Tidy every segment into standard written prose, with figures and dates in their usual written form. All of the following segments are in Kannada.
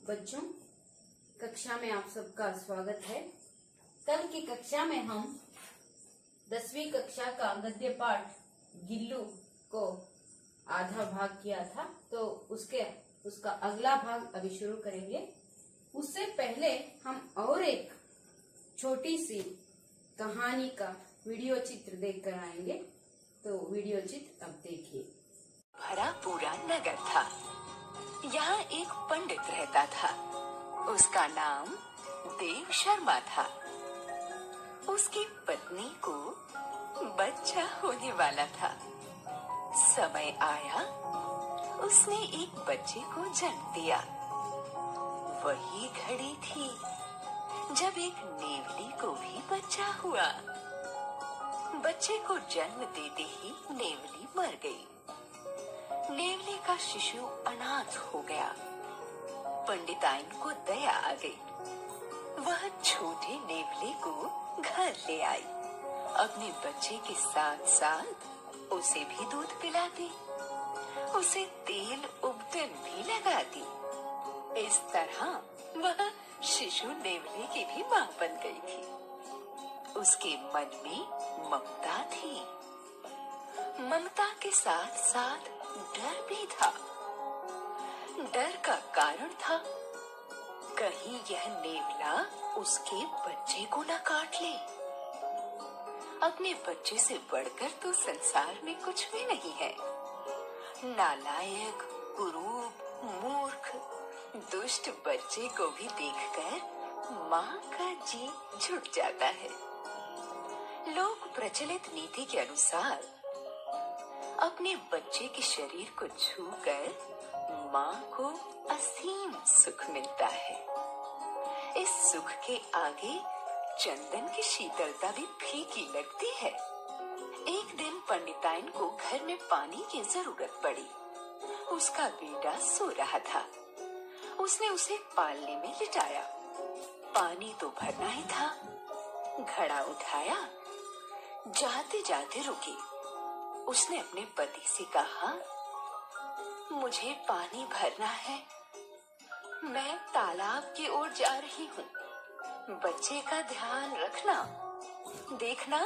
बच्चों, कक्षा में आप सबका स्वागत है। कल की कक्षा में हम 10वीं कक्षा का गद्य पाठ गिल्लू को आधा भाग किया था, तो उसका अगला भाग अभी शुरू करेंगे। उससे पहले हम और एक छोटी सी कहानी का वीडियो चित्र देख कर आएंगे। तो वीडियो चित्र अब देखिए। भरा पूरा नगर था। यहाँ एक पंडित रहता था। उसका नाम देव शर्मा था। उसकी पत्नी को बच्चा होने वाला था। समय आया, उसने एक बच्चे को जन्म दिया। वही घड़ी थी जब एक नेवली को भी बच्चा हुआ। बच्चे को जन्म देते ही नेवली मर गई। नेवली का शिशु अनाथ हो गया। पंडिताइन को दया आ गई। वह छोटे नेवले को घर ले आई। अपने बच्चे के साथ साथ उसे भी दूध पिलाती, उसे तेल उबटन भी लगाती। इस तरह वह शिशु नेवले की भी मां बन गई थी। उसके मन में ममता थी। ममता के साथ साथ डर भी था। डर का कारण था कहीं यह नेवला उसके बच्चे को न काट ले। अपने बच्चे से बढ़कर तो संसार में कुछ भी नहीं है। नालायक, कुरूप, मूर्ख, दुष्ट बच्चे को भी देखकर माँ का जी झुक जाता है। लोक प्रचलित नीति के अनुसार अपने बच्चे के शरीर को छूकर माँ को असीम सुख मिलता है। इस सुख के आगे चंदन की शीतलता भी फीकी लगती है। एक दिन पंडिताइन को घर में पानी की जरूरत पड़ी। उसका बेटा सो रहा था। उसने उसे पालने में लिटाया। पानी तो भरना ही था। घड़ा उठाया, जाते जाते रुकी। उसने अपने पति से कहा, मुझे पानी भरना है, मैं तालाब की ओर जा रही हूँ। बच्चे का ध्यान रखना, देखना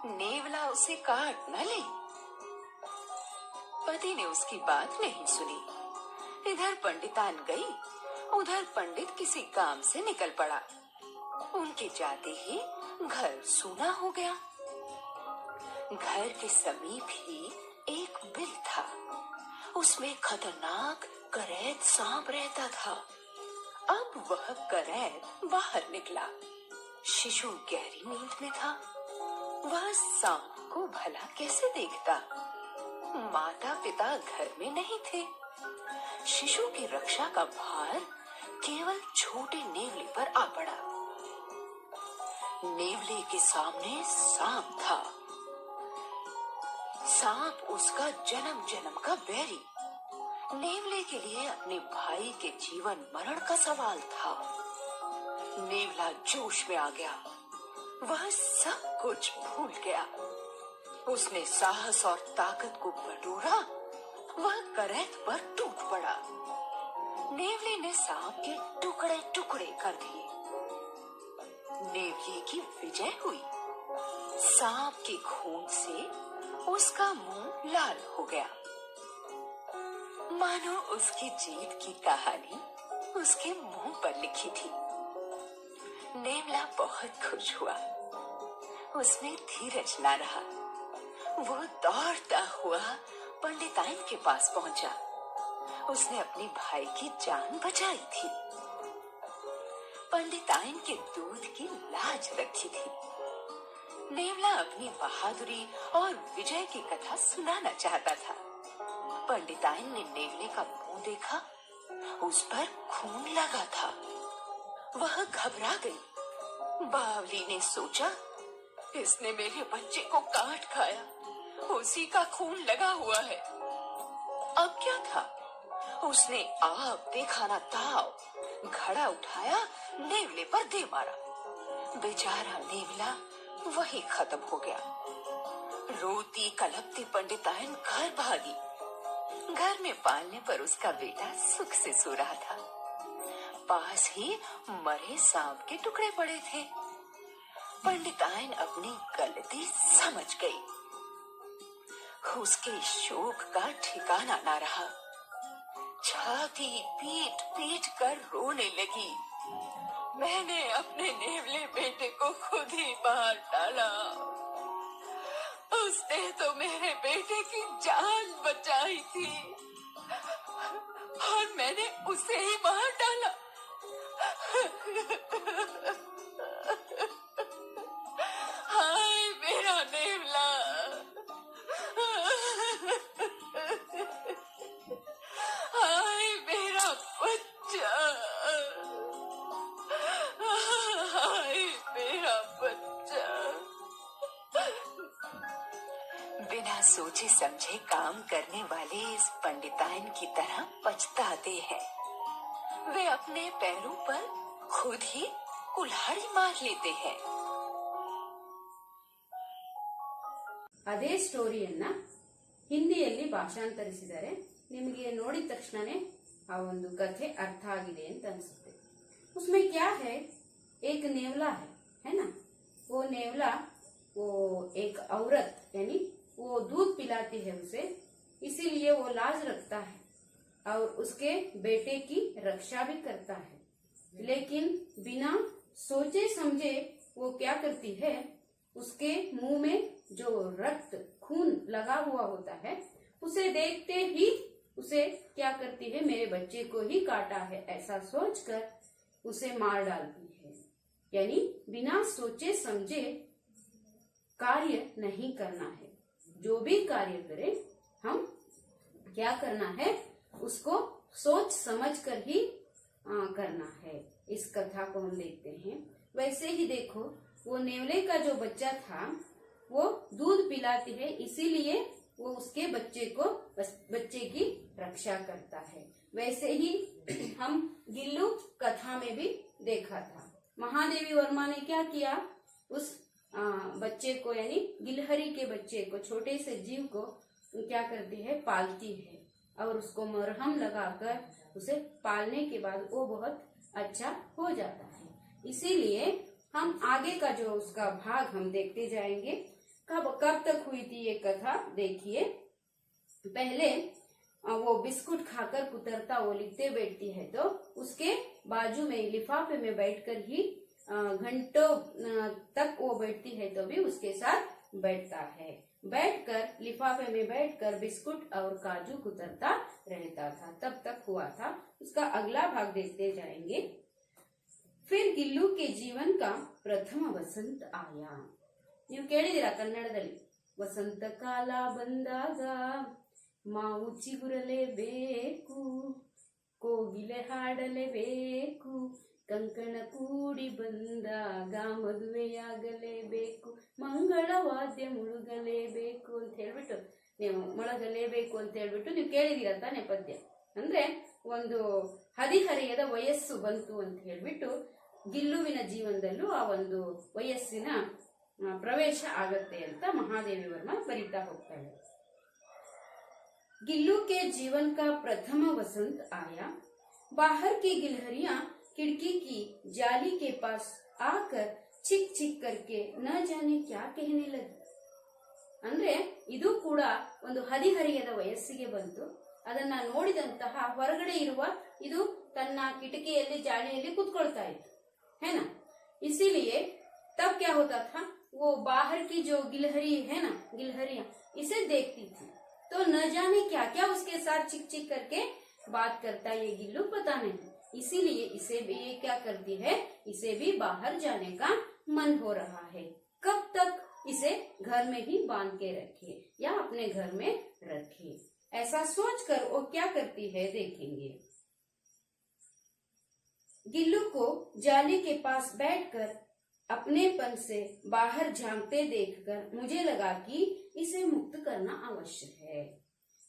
नेवला उसे काट न ले। पति ने उसकी बात नहीं सुनी। इधर पंडितान गई, उधर पंडित किसी काम से निकल पड़ा। उनके जाते ही घर सूना हो गया। घर के समीप ही एक बिल था। उसमें खतरनाक करैत सांप रहता था। अब वह करैत बाहर निकला। शिशु गहरी नींद में था। वह सांप को भला कैसे देखता? माता पिता घर में नहीं थे। शिशु की रक्षा का भार केवल छोटे नेवले पर आ पड़ा। नेवले के सामने सांप था। सांप उसका जन्म जन्म का बैरी। नेवले के लिए अपने भाई के जीवन मरण का सवाल था। नेवला जोश में आ गया। वह सब कुछ भूल गया। उसने साहस और ताकत को बटोरा। वह करैत पर टूट पड़ा। नेवले ने सांप के टुकड़े टुकड़े कर दिए। नेवले की विजय हुई। सांप के खून से उसका मुंह लाल हो गया। मानो उसकी जीत की कहानी उसके मुंह पर लिखी थी। नेवला बहुत खुश हुआ। उसमें धीरज न रहा। वो दौड़ता हुआ पंडिताइन के पास पहुंचा। उसने अपने भाई की जान बचाई थी। पंडिताइन के दूध की लाज रखी थी। नेवला अपनी बहादुरी और विजय की कथा सुनाना चाहता था। पंडिताइन ने नेवले का मुंह देखा। उस पर खून लगा था। वह घबरा गई। बावली ने सोचा, इसने मेरे बच्चे को काट खाया, उसी का खून लगा हुआ है। अब क्या था? उसने आप देखा ना ताव घड़ा उठाया, नेवले पर दे मारा। बेचारा नेवला वही खत्म हो गया। रोती कलपती पंडिताइन घर भागी। घर में पालने पर उसका बेटा सुख से सो रहा था। पास ही मरे सांप के टुकड़े पड़े थे। पंडिताइन अपनी गलती समझ गई। उसके शोक का ठिकाना न रहा। छाती पीट पीट कर रोने लगी। मैंने अपने नेवले बेटे को खुद ही मार डाला। उसने तो मेरे बेटे की जान बचाई थी और मैंने उसे ही मार डाला। हाय मेरा नेवला, हाय मेरा बच्चा, हाय मेरा बच्चा। बिना सोचे समझे काम करने वाले इस पंडिताइन की तरह पछताते हैं। वे अपने पैरों पर खुद ही कुल्हाड़ी मार लेते हैं। ಅದೇ ಸ್ಟೋರಿಯನ್ನ ಹಿಂದಿಯಲ್ಲಿ ಭಾಷಾಂತರಿಸಿದರೆ ನಿಮಗೆ ನೋಡಿದ ತಕ್ಷಣನೇ ಆ ಒಂದು ಕಥೆ ಅರ್ಥ ಆಗಿದೆ ಅಂತ ಅನ್ಸುತ್ತೆ। उसमें क्या है, एक नेवला है ना। वो नेवला वो एक औरत यानी वो दूध पिलाती है उसे, इसीलिए वो लाज रखता है और उसके बेटे की रक्षा भी करता है। लेकिन बिना सोचे समझे वो क्या करती है, उसके मुंह में जो रक्त खून लगा हुआ होता है उसे देखते ही उसे क्या करती है, मेरे बच्चे को ही काटा है ऐसा सोचकर उसे मार डालती है। यानी बिना सोचे समझे कार्य नहीं करना है। जो भी कार्य करें हम क्या करना है, उसको सोच समझ कर ही करना है। इस कथा को हम देखते हैं। वैसे ही देखो, वो नेवले का जो बच्चा था वो दूध पिलाती है, इसीलिए वो उसके बच्चे की रक्षा करता है। वैसे ही हम गिल्लू कथा में भी देखा था। महादेवी वर्मा ने क्या किया, उस बच्चे को यानी गिलहरी के बच्चे को, छोटे से जीव को क्या करती है, पालती है और उसको मरहम लगाकर उसे पालने के बाद वो बहुत अच्छा हो जाता है। इसीलिए हम आगे का जो उसका भाग हम देखते जाएंगे। कब तक हुई थी ये कथा देखिए। पहले वो बिस्कुट खाकर कुतरता वो लिखते बैठती है, तो उसके बाजू में लिफाफे में बैठकर ही घंटों तक वो बैठती है, तो भी उसके साथ बैठता है। बैठकर लिफाफे में बैठकर बिस्कुट और काजू कुतरता रहता था। तब तक हुआ था। उसका अगला भाग देखते जाएंगे। फिर गिल्लू के जीवन का प्रथम वसंत आया। ನೀವು ಕೇಳಿದಿರಾ ಕನ್ನಡದಲ್ಲಿ, ವಸಂತ ಕಾಲ ಬಂದಾಗ ಮಾವು ಚಿಗುರಲೇಬೇಕು, ಕೋಗಿಲೆ ಹಾಡಲೇಬೇಕು, ಕಂಕಣ ಕೂಡಿ ಬಂದಾಗ ಮದುವೆಯಾಗಲೇಬೇಕು, ಮಂಗಳ ವಾದ್ಯ ಮುಳುಗಲೇಬೇಕು ಅಂತ ಹೇಳ್ಬಿಟ್ಟು ನೀವು ಮೊಳಗಲೇಬೇಕು ಅಂತ ಹೇಳ್ಬಿಟ್ಟು ನೀವು ಕೇಳಿದಿರ ತಾನೆ ಪದ್ಯ. ಅಂದ್ರೆ ಒಂದು ಹದಿಹರೆಯದ ವಯಸ್ಸು ಬಂತು ಅಂತ ಹೇಳ್ಬಿಟ್ಟು ಗಿಲ್ಲುವಿನ ಜೀವನದಲ್ಲೂ ಆ ಒಂದು ವಯಸ್ಸಿನ ಪ್ರವೇಶ ಆಗತ್ತೆ ಅಂತ महादेवी वर्मा बरीता होता है। गिल्लू के जीवन का प्रथम वसंत आया। बाहर की गिलहरियां खिड़की की जाली के पास आकर चिक चिक करके न जाने क्या कहने लगी। ಅಂದ್ರೆ ಇದು ಕೂಡ ಒಂದು ಹದಿಹರೆಯದ ವಯಸ್ಸಿಗೆ ಬಂತು। ಅದನ್ನ ನೋಡಿದಂತಹ ಹೊರಗಡೆ ಇರುವ ಇದು ತನ್ನ ಕಿಟಕಿಯಲ್ಲಿ ಜಾಲಿಯಲ್ಲಿ ಕುತ್ಕೊಳ್ತಾ ಇತ್ತು, है ना। इसीलिए तब क्या होता था, वो बाहर की जो गिलहरी है ना, गिलहरियां इसे देखती थी, तो न जाने क्या क्या उसके साथ चिक चिक करके बात करता ये गिल्लू पता नहीं। इसीलिए इसे भी ये क्या करती है, इसे भी बाहर जाने का मन हो रहा है। कब तक इसे घर में ही बांध के रखिए या अपने घर में रखिए, ऐसा सोचकर वो क्या करती है देखेंगे। गिल्लू को जाली के पास बैठकर अपनेपन से बाहर झांकते देखकर मुझे लगा कि इसे मुक्त करना आवश्यक है।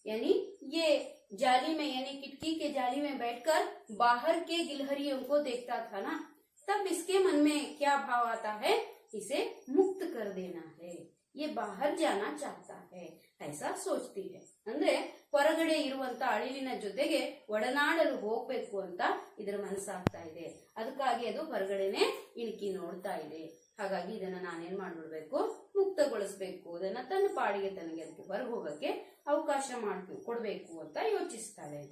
यानी ये जाली में यानी खिड़की के जाली में बैठकर बाहर के गिलहरियों को देखता था ना, तब इसके मन में क्या भाव आता है, इसे मुक्त कर देना है, ये बाहर जाना चाहता है ऐसा सोचती है. ಅಂದ್ರೆ ಹೊರಗಡೆ ಇರುವಂತ ಅಳಿಲಿನ ಜೊತೆಗೆ ಒಡನಾಡಲು ಹೋಗ್ಬೇಕು ಅಂತ ಇದರ ಮನಸ್ಸಾಗ್ತಾ ಇದೆ. ಅದಕ್ಕಾಗಿ ಅದು ಹೊರಗಡೆನೆ ಇಣುಕಿ ನೋಡ್ತಾ ಇದೆ. ಹಾಗಾಗಿ ಇದನ್ನ ನಾನೇನ್ ಮಾಡ್ಬಿಡ್ಬೇಕು, ಮುಕ್ತಗೊಳಿಸ್ಬೇಕು, ಅದನ್ನ ತನ್ನ ಪಾಡಿಗೆ ತನಗೆ ಅದಕ್ಕೆ ಹೊರಗೆ ಹೋಗಕ್ಕೆ ಅವಕಾಶ ಕೊಡ್ಬೇಕು ಅಂತ ಯೋಚಿಸ್ತಾಳೆ.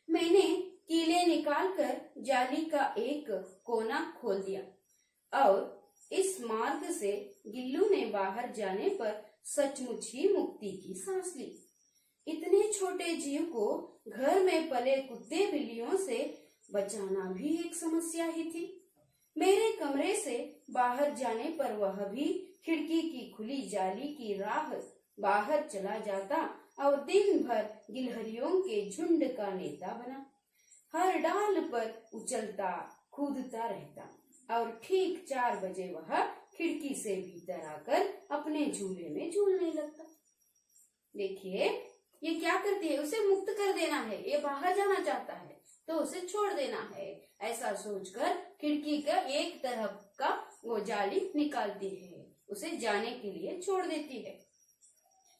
मैंने कीले निकालकर जाली का एक कोना खोल दिया और इस मार्ग से गिल्लू ने बाहर जाने पर सचमुच ही मुक्ति की सांस ली. इतने छोटे जीव को घर में पले कुत्ते बिल्लियों से बचाना भी एक समस्या ही थी. मेरे कमरे से बाहर जाने पर वह भी खिड़की की खुली जाली की राह बाहर चला जाता और दिन भर गिलहरियों के झुंड का नेता बना. हर डाल पर उछलता कूदता रहता और ठीक 4 बजे वह खिड़की से भीतर आकर अपने झूले में झूलने लगता. देखिए ये क्या करती है, उसे मुक्त कर देना है. ये बाहर जाना चाहता है तो उसे छोड़ देना है. ऐसा सोचकर खिड़की का एक तरफ का वो जाली निकालती है, उसे जाने के लिए छोड़ देती है.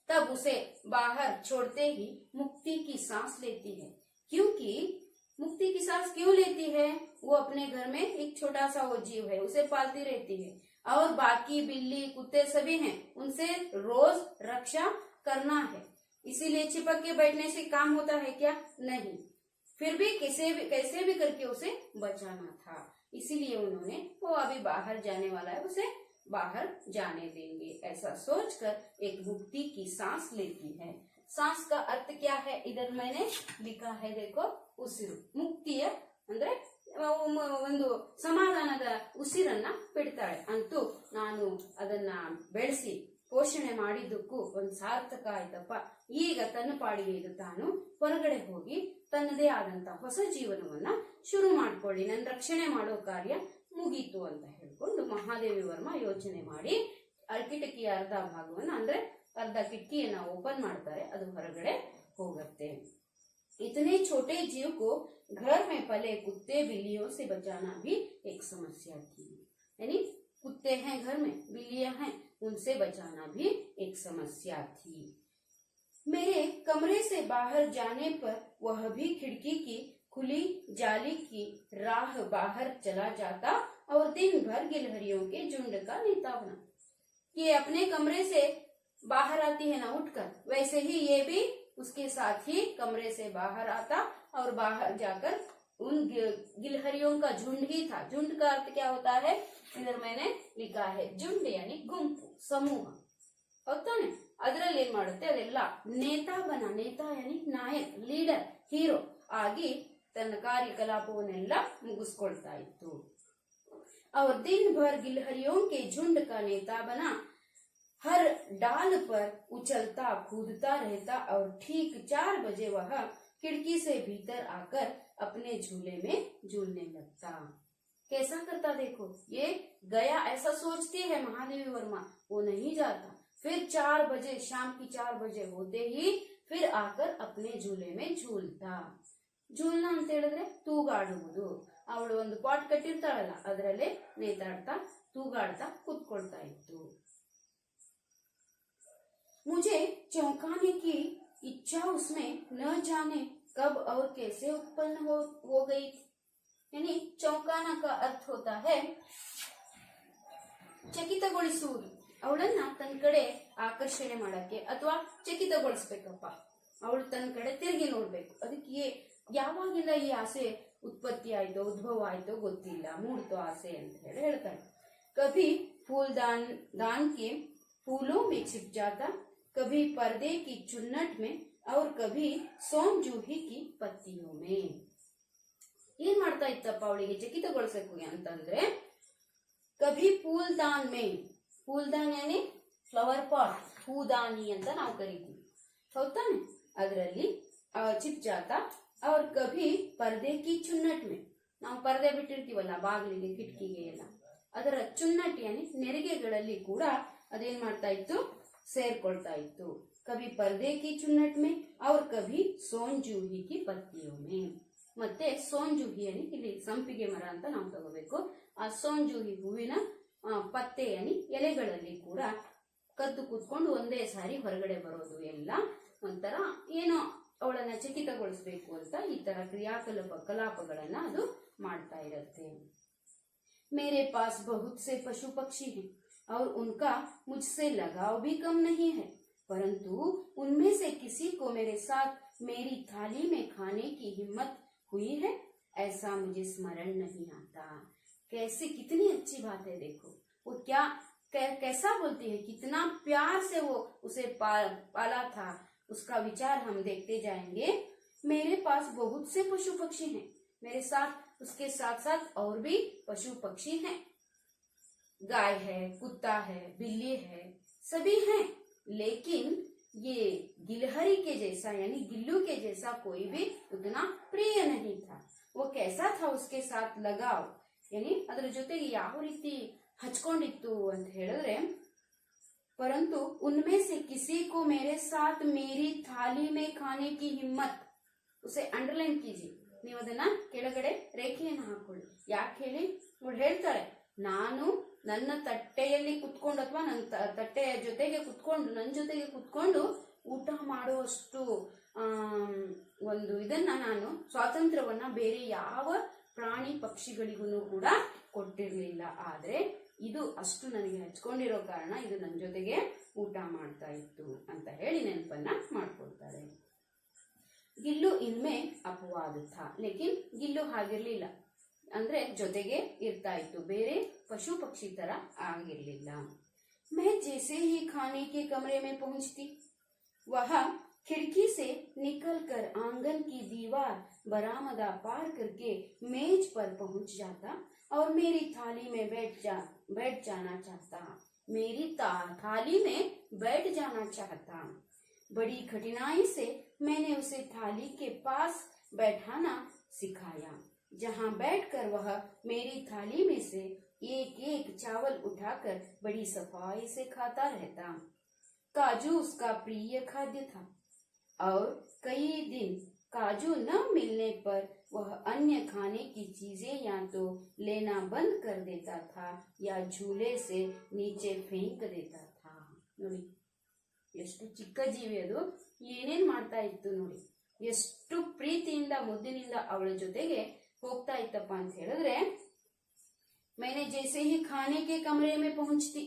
तब उसे बाहर छोड़ते ही मुक्ति की सांस लेती है. क्योंकि मुक्ति की सांस क्यों लेती है, वो अपने घर में एक छोटा सा वो जीव है, उसे पालती रहती है और बाकी बिल्ली कुत्ते सभी हैं, उनसे रोज रक्षा करना है. इसीलिए चिपक के बैठने से काम होता है क्या? नहीं. फिर भी कैसे भी करके उसे बचाना था. इसीलिए उन्होंने वो अभी बाहर जाने वाला है, उसे बाहर जाने देंगे ऐसा सोचकर एक मुक्ति की सांस लेती है. सांस का अर्थ क्या है इधर मैंने लिखा है, देखो. ಉಸಿರು, ಮುಕ್ತಿಯ ಅಂದ್ರೆ ಒಂದು ಸಮಾಧಾನದ ಉಸಿರನ್ನ ಬಿಡ್ತಾಳೆ. ಅಂತೂ ನಾನು ಅದನ್ನ ಬೆಳೆಸಿ ಪೋಷಣೆ ಮಾಡಿದ್ದಕ್ಕೂ ಒಂದು ಸಾರ್ಥಕ ಆಯ್ತಪ್ಪ. ಈಗ ತನ್ನ ಪಾಡಿಗೆ ಇದು ತಾನು ಹೊರಗಡೆ ಹೋಗಿ ತನ್ನದೇ ಆದಂತ ಹೊಸ ಜೀವನವನ್ನ ಶುರು ಮಾಡ್ಕೊಳ್ಳಿ, ನನ್ನ ರಕ್ಷಣೆ ಮಾಡೋ ಕಾರ್ಯ ಮುಗೀತು ಅಂತ ಹೇಳ್ಕೊಂಡು ಮಹಾದೇವಿ ವರ್ಮ ಯೋಚನೆ ಮಾಡಿ ಕಿಟಕಿಯ ಅರ್ಧ ಭಾಗವನ್ನ ಅಂದ್ರೆ ಅರ್ಧ ಕಿಟಕಿಯನ್ನ ಓಪನ್ ಮಾಡ್ತಾರೆ, ಅದು ಹೊರಗಡೆ ಹೋಗುತ್ತೆ. इतने छोटे जीव को घर में पले कुत्ते बिल्लियों से बचाना भी एक समस्या थी. यानी कुत्ते हैं घर में, बिल्लियां हैं, उनसे बचाना भी एक समस्या थी. मेरे कमरे से बाहर जाने पर वह भी खिड़की की खुली जाली की राह बाहर चला जाता और दिन भर गिलहरियों के झुंड का नेता बना. ये अपने कमरे से बाहर आती है ना उठकर, वैसे ही ये भी उसके साथ ही कमरे से बाहर आता और बाहर जाकर उन गिलहरियों का झुंड ही था. झुंड का अर्थ क्या होता है, इधर मैंने लिखा है झुंड यानी गुंपु, समूह होता है. ಅದರಲ್ಲಿ ಏನ್ ಮಾಡುತ್ತೆ, ಅದೆಲ್ಲ ನೇತಾ ಬನ, ನೇತಾ ಯಾನಿ ನಾಯಕ್, ಲೀಡರ್, ಹೀರೋ ಆಗಿ ತನ್ನ ಕಾರ್ಯಕಲಾಪವನ್ನೆಲ್ಲ ಮುಗಿಸ್ಕೊಳ್ತಾ ಇತ್ತು. और दिन भर गिलहरियों के झुंड का नेता बना, हर डाल पर उछलता कूदता रहता और ठीक 4 बजे वह खिड़की से भीतर आकर अपने झूले में झूलने लगता. कैसा करता देखो, ये गया ऐसा सोचती है महादेवी वर्मा, वो नहीं जाता. फिर 4 बजे, शाम की 4 बजे होते ही फिर आकर अपने झूले में झूलता. झूलना ಅಂತ ಹೇಳಿದ್ರೆ ತೂಗಾಡುವುದು. ಅವಳು ಒಂದು ಪಾಟ್ ಕಟ್ಟಿರ್ತಾಳಲ್ಲ, ಅದರಲ್ಲೇ ನೇತಾಡ್ತಾ ತೂಗಾಡ್ತಾ ಕೂತ್ಕೊಳ್ತಾ ಇತ್ತು. मुझे चौंकाने की इच्छा उसमें न जाने कब और कैसे उत्पन्न हो गई थी. यानी चौंकाना का अर्थ होता है ಚಕಿತಗೊಳಿಸುವುದು. ಅವಳನ್ನ ತನ್ನ ಕಡೆ ಆಕರ್ಷಣೆ ಮಾಡಕ್ಕೆ ಅಥವಾ ಚಕಿತಗೊಳಿಸ್ಬೇಕಪ್ಪ, ಅವಳು ತನ್ನ ಕಡೆ ತಿರುಗಿ ನೋಡ್ಬೇಕು. ಅದಕ್ಕೆ ಯಾವಾಗಿಂದ ಈ ಆಸೆ ಉತ್ಪತ್ತಿ ಆಯ್ತೋ ಉದ್ಭವ ಆಯ್ತೋ ಗೊತ್ತಿಲ್ಲ, ಮೂಡ್ತೋ ಆಸೆ ಅಂತ ಹೇಳ್ತಾರೆ. कभी फूलदान के फूलों में छिप जाता, कभी पर्दे की चुन्नट में और कभी सोमजूही की पत्तियों में. ಏನ್ ಮಾಡ್ತಾ ಇತ್ತಪ್ಪ ಅವಳಿಗೆ ಚಕಿತಗೊಳಿಸಬೇಕು ಅಂತಂದ್ರೆ, ಕಭಿ ಫೂಲ್ದಾನ್ ಮೇ, ಫೂಲ್ದಾನ್ ಯಾನಿ ಫ್ಲವರ್ ಪಾಟ್, ಹೂದಾನಿ ಅಂತ ನಾವು ಕರಿತೀವಿ, ಹೌದಾನೆ. ಅದರಲ್ಲಿ ಚಿಪ್ ಜಾತಾ ಅವ್ರ ಕಭಿ ಪರ್ದೆ ಕಿ ಚುನ್ನಟ್ ಮೇ, ನಾವು ಪರ್ದೆ ಬಿಟ್ಟಿರ್ತೀವಲ್ಲ ಬಾಗಿಲಿಗೆ ಕಿಟಕಿಗೆ ಎಲ್ಲ, ಅದರ ಚುನ್ನಟ್ ಯಾನಿ ನೆರಿಗೆಗಳಲ್ಲಿ ಕೂಡ ಅದೇನ್ ಮಾಡ್ತಾ ಇತ್ತು, ಸೇರ್ಕೊಳ್ತಾ ಇತ್ತು. ಕಭಿ ಪರ್ದೆ ಕಿ ಚುನ್ನಟ್ ಮೇ ಅವ್ರ ಕಭಿ ಸೋಂಜೂಹಿ ಕಿ ಪತ್ತಿಯೋ ಮೇ. ಮತ್ತೆ ಸೋಂಜೂಹಿ ಅನಿ ಇಲ್ಲಿ ಸಂಪಿಗೆ ಮರ ಅಂತ ನಾವು ತಗೋಬೇಕು. ಆ ಸೋಂಜೂಹಿ ಹೂವಿನ ಪತ್ತೆ ಅನಿ ಎಲೆಗಳಲ್ಲಿ ಕೂಡ ಕದ್ದು ಕೂತ್ಕೊಂಡು ಒಂದೇ ಸಾರಿ ಹೊರಗಡೆ ಬರೋದು ಎಲ್ಲ ಒಂಥರ ಏನೋ ಅವಳನ್ನ ಚಕಿತಗೊಳಿಸ್ಬೇಕು ಅಂತ ಈ ತರ ಕಲಾಪಗಳನ್ನ ಅದು ಮಾಡ್ತಾ ಇರತ್ತೆ. मेरे पास बहुत से पशु पक्षी हैं और उनका मुझसे लगाव भी कम नहीं है, परंतु उनमें से किसी को मेरे साथ मेरी थाली में खाने की हिम्मत हुई है, ऐसा मुझे स्मरण नहीं आता। कैसे, कितनी अच्छी बात है, देखो वो क्या कैसा बोलती है, कितना प्यार से वो उसे पाला था, उसका विचार हम देखते जाएंगे। मेरे पास बहुत से पशु पक्षी हैं, मेरे साथ उसके साथ साथ और भी पशु पक्षी हैं, गाय है, कुत्ता है, बिल्ली है, सभी हैं, लेकिन ये गिलहरी के जैसा यानी गिल्लू के जैसा कोई भी उतना प्रिय नहीं था। वो कैसा था, उसके साथ लगाव यानी ಅದರ ಜೊತೆಗೆ ಯಾವ ರೀತಿ ಹಚ್ಕೊಂಡಿತ್ತು ಅಂತ ಹೇಳಿದ್ರೆ, परंतु उनमें से किसी को मेरे साथ मेरी थाली में खाने की हिम्मत, उसे अंडरलाइन कीजिए, ನೀವು ಅದನ್ನ ಕೆಳಗಡೆ ರೇಖೆಯನ್ನು ಹಾಕೊಳ್ಳಿ. ಯಾಕೆ ಹೇಳಿ, ಅವಳು ಹೇಳ್ತಾಳೆ, ನಾನು ನನ್ನ ತಟ್ಟೆಯಲ್ಲಿ ಕುತ್ಕೊಂಡು ಅಥವಾ ನನ್ನ ತಟ್ಟೆಯ ಜೊತೆಗೆ ಕುತ್ಕೊಂಡು ನನ್ನ ಜೊತೆಗೆ ಕುತ್ಕೊಂಡು ಊಟ ಮಾಡುವಷ್ಟು ಒಂದು ಇದನ್ನ ನಾನು ಸ್ವಾತಂತ್ರ್ಯವನ್ನ ಬೇರೆ ಯಾವ ಪ್ರಾಣಿ ಪಕ್ಷಿಗಳಿಗೂ ಕೂಡ ಕೊಟ್ಟಿರ್ಲಿಲ್ಲ. ಆದ್ರೆ ಇದು ಅಷ್ಟು ನನಗೆ ಹಚ್ಕೊಂಡಿರೋ ಕಾರಣ ಇದು ನನ್ನ ಜೊತೆಗೆ ಊಟ ಮಾಡ್ತಾ ಇತ್ತು ಅಂತ ಹೇಳಿ ನೆನಪನ್ನ ಮಾಡ್ಕೊಳ್ತಾರೆ. ಗಿಲ್ಲು ಇನ್ಮೆ ಅಪವಾದ ಥಾ, ಲೇಕಿನ್ ಗಿಲ್ಲು ಹಾಗಿರ್ಲಿಲ್ಲ, ಅಂದ್ರೆ ಜೊತೆಗೆ ಇರ್ತಾ ಇತ್ತು, ಬೇರೆ ಪಶು ಪಕ್ಷಿ ತರ ಆಗಿರ್ಲಿಲ್ಲ. मैं जैसे ही खाने के कमरे में पहुंचती, वह खिड़की से निकलकर आंगन की दीवार बरामदा पार करके मेज पर पहुंच जाता और मेरी थाली में बैठ जाना चाहता, मेरी थाली में बैठ जाना चाहता। बड़ी कठिनाई से मैंने उसे थाली के पास बैठाना सिखाया, जहां बैठकर वह मेरी थाली में से एक एक चावल उठाकर बड़ी सफाई से खाता रहता। काजू उसका प्रिय खाद्य था और कई दिन काजू न मिलने पर वह अन्य खाने की चीजें या तो लेना बंद कर देता था या झूले से नीचे फेंक देता था। ನೋಡಿ ಎಷ್ಟು ಚಿಕ್ಕ ಜೀವಿ ಅದು ಏನೇನ್ ಮಾಡ್ತಾ ಇತ್ತು ನೋಡಿ, ಎಷ್ಟು ಪ್ರೀತಿಯಿಂದ ಮುದ್ದಿನಿಂದ ಅವಳ ಜೊತೆಗೆ ಹೋಗ್ತಾ ಇತ್ತಪ್ಪ ಅಂತ ಹೇಳಿದ್ರೆ, मैंने जैसे ही खाने के कमरे में पहुंचती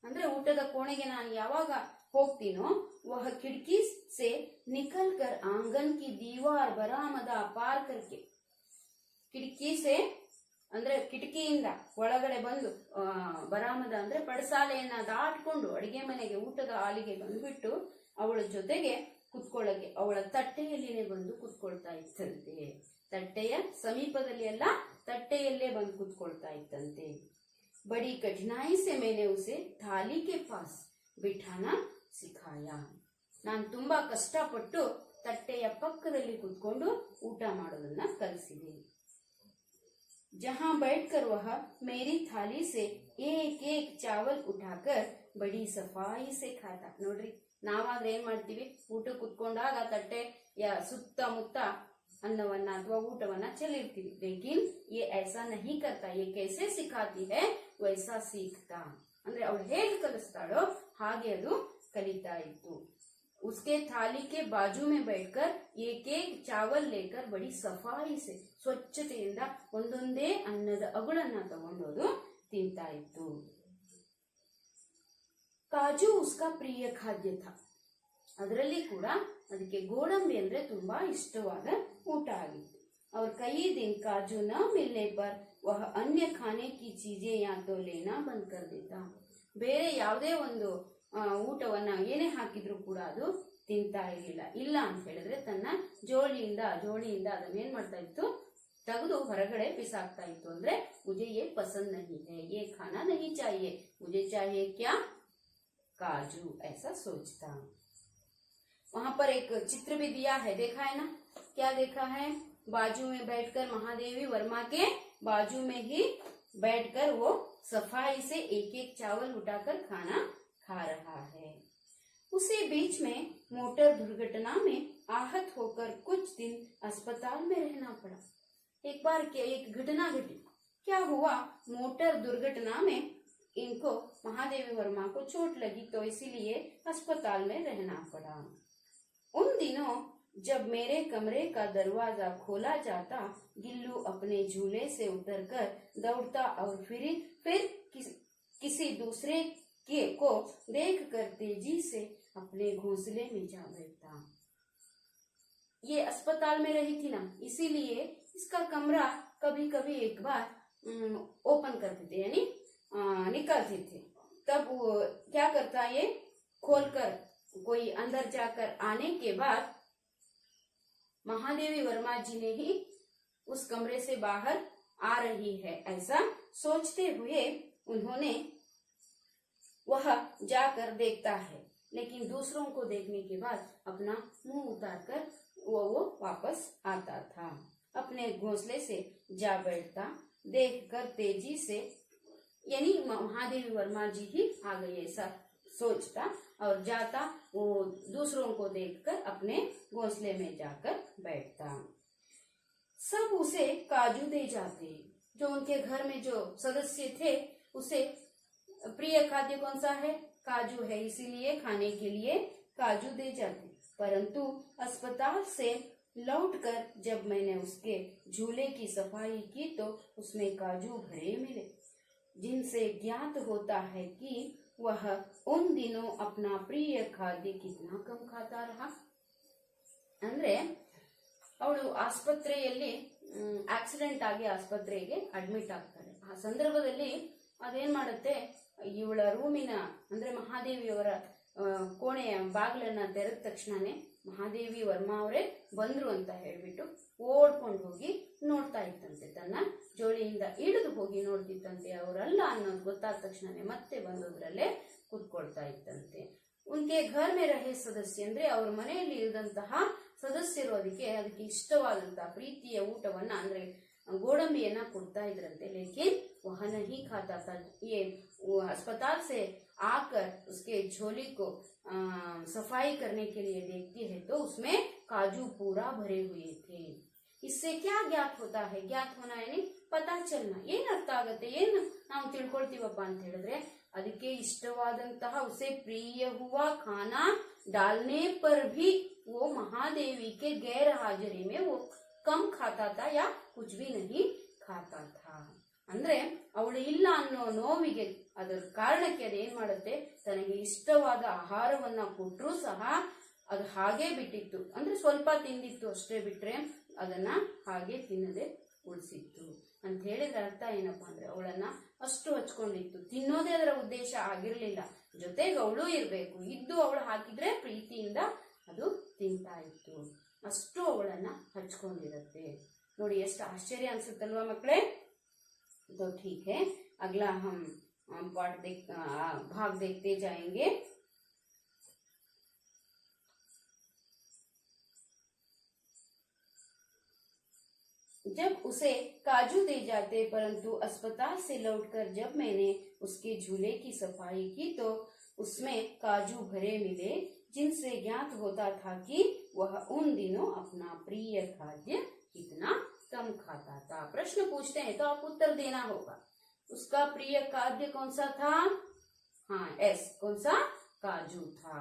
ಅಂದ್ರೆ ಊಟದ ಕೋಣೆಗೆ ನಾನು ಯಾವಾಗ ಹೋಗ್ತೀನೋ, वह खिड़की से निकलकर आंगन की दीवार बरामदा पार करके, ಕಿಟಕಿ ಸೆ ಅಂದ್ರೆ ಕಿಟಕಿಯಿಂದ ಒಳಗಡೆ ಬಂದು, ಬರಾಮದ ಅಂದ್ರೆ ಪಡಸಾಲೆಯನ್ನ ದಾಟ್ಕೊಂಡು ಅಡಿಗೆ ಮನೆಗೆ ಊಟದ ಹಾಲಿಗೆ ಬಂದ್ಬಿಟ್ಟು ಅವಳ ಜೊತೆಗೆ ಕುತ್ಕೊಳ್ಳಕ್ಕೆ ಅವಳ ತಟ್ಟೆಯಲ್ಲಿನೇ ಬಂದು ಕುತ್ಕೊಳ್ತಾ ಇತ್ತಂತೆ. ತಟ್ಟೆಯ ಸಮೀಪದಲ್ಲಿ ಅಲ್ಲ, ತಟ್ಟೆಯಲ್ಲೇ ಬಂದು ಕುತ್ಕೊಳ್ತಾ ಇತ್ತಂತೆ. बड़ी कठिनाई से मैंने उसे थाली के पास बिठाना सिखाया, ನಾನು ತುಂಬಾ ಕಷ್ಟಪಟ್ಟು ತಟ್ಟೆಯ ಪಕ್ಕದಲ್ಲಿ ಕುತ್ಕೊಂಡು ಊಟ ಮಾಡೋದನ್ನ ಕಲಿಸಿದೆ. जहां बैठकर वह मेरी थाली से एक एक चावल उठाकर बड़ी सफाई से खाता. ನೋಡ್ರಿ, ನಾವಾದ್ರೆ ಏನ್ ಮಾಡ್ತೀವಿ, ಊಟ ಕುತ್ಕೊಂಡಾಗ ತಟ್ಟೆಯ ಸುತ್ತಮುತ್ತ ಅನ್ನವನ್ನ ಅಥವಾ ಊಟವನ್ನ ಚೆಲ್ಲಿರ್ತೀವಿ. लेकिन ये ऐसा नहीं करता, ये कैसे सिखाती है वैसा सीखता, ಅಂದ್ರೆ ಅವಳು ಹೇಗೆ ಕಲಿಸ್ತಾಳೋ ಹಾಗೆ ಅದು ಕಲಿತಾ ಇತ್ತು. उसके थाली के बाजू में बैठकर एक एक चावल लेकर बड़ी सफाई से, ಸ್ವಚ್ಛತೆಯಿಂದ ಒಂದೊಂದೇ ಅನ್ನದ ಅಗುಳನ್ನ ತಗೊಂಡೋದು ತಿಂತಾ ಇತ್ತು. ಕಾಜು ಉಸ್ಕಾ ಪ್ರಿಯ ಖಾದ್ಯ ಥಾ, ಅದರಲ್ಲಿ ಕೂಡ ಅದಕ್ಕೆ ಗೋಡಂಬಿ ಅಂದ್ರೆ ತುಂಬಾ ಇಷ್ಟವಾದ ಊಟ ಆಗಿತ್ತು. और कई दिन काजू न मिलने पर वह अन्य खाने की चीजें या तो लेना बंद कर देता, ಬೇರೆ ಯಾವುದೇ ಒಂದು ಊಟವನ್ನ ಏನೇ ಹಾಕಿದ್ರು ಕೂಡ ಅದು ತಿಂತಾ ಇರಲಿಲ್ಲ. ಇಲ್ಲ ಅಂತ ಹೇಳಿದ್ರೆ ತನ್ನ ಜೋಳಿಯಿಂದ ಅದನ್ನೇನ್ ಮಾಡ್ತಾ ಇತ್ತು, ತೆಗೆದು ಹೊರಗಡೆ ಬಿಸಾಕ್ತಾ ಇತ್ತು. ಅಂದ್ರೆ मुझे ये पसंद नहीं है, ये खाना नहीं चाहिए, मुझे चाहिए क्या, काजू, ऐसा सोचता. वहां पर एक चित्र भी दिया है, देखा है ना, क्या देखा है, बाजू में बैठकर महादेवी वर्मा के बाजू में ही बैठकर वो सफाई से एक एक चावल उठाकर खाना खा रहा है. उसी बीच में मोटर दुर्घटना में आहत होकर कुछ दिन अस्पताल में रहना पड़ा. एक बार एक घटना घटी. क्या हुआ, मोटर दुर्घटना में इनको महादेवी वर्मा को चोट लगी तो इसीलिए अस्पताल में रहना पड़ा। उन दिनों जब मेरे कमरे का दरवाजा खोला जाता, गिल्लू अपने झूले से उतरकर दौड़ता और फिर किसी दूसरे को देखकर तेजी से अपने घोंसले में जा बैठता। ये अस्पताल में रही थी ना, इसीलिए इसका कमरा कभी कभी एक बार ओपन करते थे, यानी निकालते थे। तब वो क्या करता, ये खोलकर कोई अंदर जाकर आने के बाद महादेवी वर्मा जी ने ही उस कमरे से बाहर आ रही है ऐसा सोचते हुए उन्होंने वह जाकर देखता है, लेकिन दूसरों को देखने के बाद अपना मुंह उतारकर वो वापस आता था। अपने घोंसले से जा बैठता, देखकर तेजी से, यानी महादेवी वर्मा जी ही आ गई ऐसा सोचता और जाता, वो दूसरों को देखकर अपने घोंसले में जाकर बैठता। सब उसे काजू दे जाते। जो उनके घर में जो सदस्य थे उसे प्रिय खाद्य कौन सा है, काजू है, इसीलिए खाने के लिए काजू दे जाते। परंतु अस्पताल से लौटकर जब मैंने उसके झूले की सफाई की तो उसमें काजू भरे मिले, जिनसे ज्ञात होता है कि वह उन दिनों अपना प्रिय खाद्य कितना कम खाता रहा। ಅಂದ್ರೆ ಅವಳು ಆಸ್ಪತ್ರೆಯಲ್ಲಿ ಆಕ್ಸಿಡೆಂಟ್ ಆಗಿ ಆಸ್ಪತ್ರೆಗೆ ಅಡ್ಮಿಟ್ ಆಗ್ತಾಳೆ. ಆ ಸಂದರ್ಭದಲ್ಲಿ ಅದೇನ್ ಮಾಡುತ್ತೆ, ಇವಳ ರೂಮಿನ ಅಂದ್ರೆ ಮಹಾದೇವಿಯವರ ಕೋಣೆಯ ಬಾಗಿಲನ್ನ ತೆರೆದ ತಕ್ಷಣನೇ ಮಹಾದೇವಿ ವರ್ಮಾ ಅವರೇ ಬಂದ್ರು ಅಂತ ಹೇಳ್ಬಿಟ್ಟು ಓಡ್ಕೊಂಡು ಹೋಗಿ ನೋಡ್ತಾ ಇತ್ತಂತೆ, ತನ್ನ ಜೋಳಿಯಿಂದ ಇಳಿದು ಹೋಗಿ ನೋಡ್ತಿತ್ತಂತೆ. ಅವರಲ್ಲ ಅನ್ನೋದು ಗೊತ್ತಾದ ತಕ್ಷಣನೇ ಮತ್ತೆ ಬಂದೋದ್ರಲ್ಲೇ ಕೂತ್ಕೊಳ್ತಾ ಇತ್ತಂತೆ. ಉನ್ಕೆ ಘರ್ ಮೇ ರಹೆ ಸದಸ್ಯ ಅಂದ್ರೆ ಅವ್ರ ಮನೆಯಲ್ಲಿ ಇರಿದಂತಹ ಸದಸ್ಯರು ಅದಕ್ಕೆ ಇಷ್ಟವಾದಂತಹ ಪ್ರೀತಿಯ ಊಟವನ್ನ ಅಂದ್ರೆ ಗೋಡಂಬಿಯನ್ನ ಕೊಡ್ತಾ ಇದ್ರಂತೆ. ಲೇಕಿನ್ वह नहीं खाता था। ये अस्पताल से आकर उसके झोली को सफाई करने के लिए देखती है तो उसमें काजू पूरा भरे हुए थे। इससे क्या ज्ञात होता है, ज्ञात होना यानी पता चलना, ಏನ್ ಅರ್ಥ ಆಗುತ್ತೆ, ಏನು ನಾವು ತಿಳ್ಕೊಳ್ತೀವಪ್ಪ ಅಂತ ಹೇಳಿದ್ರೆ ಅದಕ್ಕೆ ಇಷ್ಟವಾದಂತಹ उसे प्रिय हुआ खाना डालने पर भी वो महादेवी के गैर हाजिरी में वो कम खाता था या कुछ भी नहीं खाता था। ಅಂದ್ರೆ ಅವಳು ಇಲ್ಲ ಅನ್ನೋ ನೋವಿಗೆ ಅದರ ಕಾರಣಕ್ಕೆ ಅದೇನ್ ಮಾಡುತ್ತೆ, ತನಗೆ ಇಷ್ಟವಾದ ಆಹಾರವನ್ನ ಕೊಟ್ಟರೂ ಸಹ ಅದು ಹಾಗೆ ಬಿಟ್ಟಿತ್ತು, ಅಂದ್ರೆ ಸ್ವಲ್ಪ ತಿಂದಿತ್ತು ಅಷ್ಟೇ, ಬಿಟ್ರೆ ಅದನ್ನ ಹಾಗೆ ತಿನ್ನದೆ ಉಳಿಸಿತ್ತು ಅಂತ ಹೇಳಿದ್ರೆ ಅರ್ಥ ಏನಪ್ಪಾ ಅಂದ್ರೆ ಅವಳನ್ನ ಅಷ್ಟು ಹಚ್ಕೊಂಡಿತ್ತು. ತಿನ್ನೋದೇ ಅದರ ಉದ್ದೇಶ ಆಗಿರ್ಲಿಲ್ಲ, ಜೊತೆಗೆ ಅವಳು ಇರ್ಬೇಕು, ಇದ್ದು ಅವಳು ಹಾಕಿದ್ರೆ ಪ್ರೀತಿಯಿಂದ ಅದು ತಿಂತಾ ಇತ್ತು, ಅಷ್ಟು ಅವಳನ್ನ ಹಚ್ಕೊಂಡಿರತ್ತೆ. ನೋಡಿ ಎಷ್ಟು ಆಶ್ಚರ್ಯ ಅನ್ಸುತ್ತಲ್ವಾ ಮಕ್ಕಳೇ. तो ठीक है, अगला हम भाग देखते जाएंगे। जब उसे काजू दे जाते, परंतु अस्पताल से लौटकर जब मैंने उसके झूले की सफाई की तो उसमें काजू भरे मिले, जिनसे ज्ञात होता था कि वह उन दिनों अपना प्रिय खाद्य कितना कम खाता था। प्रश्न पूछते हैं तो आप उत्तर देना होगा। उसका प्रिय खाद्य कौन सा था? हाँ, एस, कौन सा? काजू था।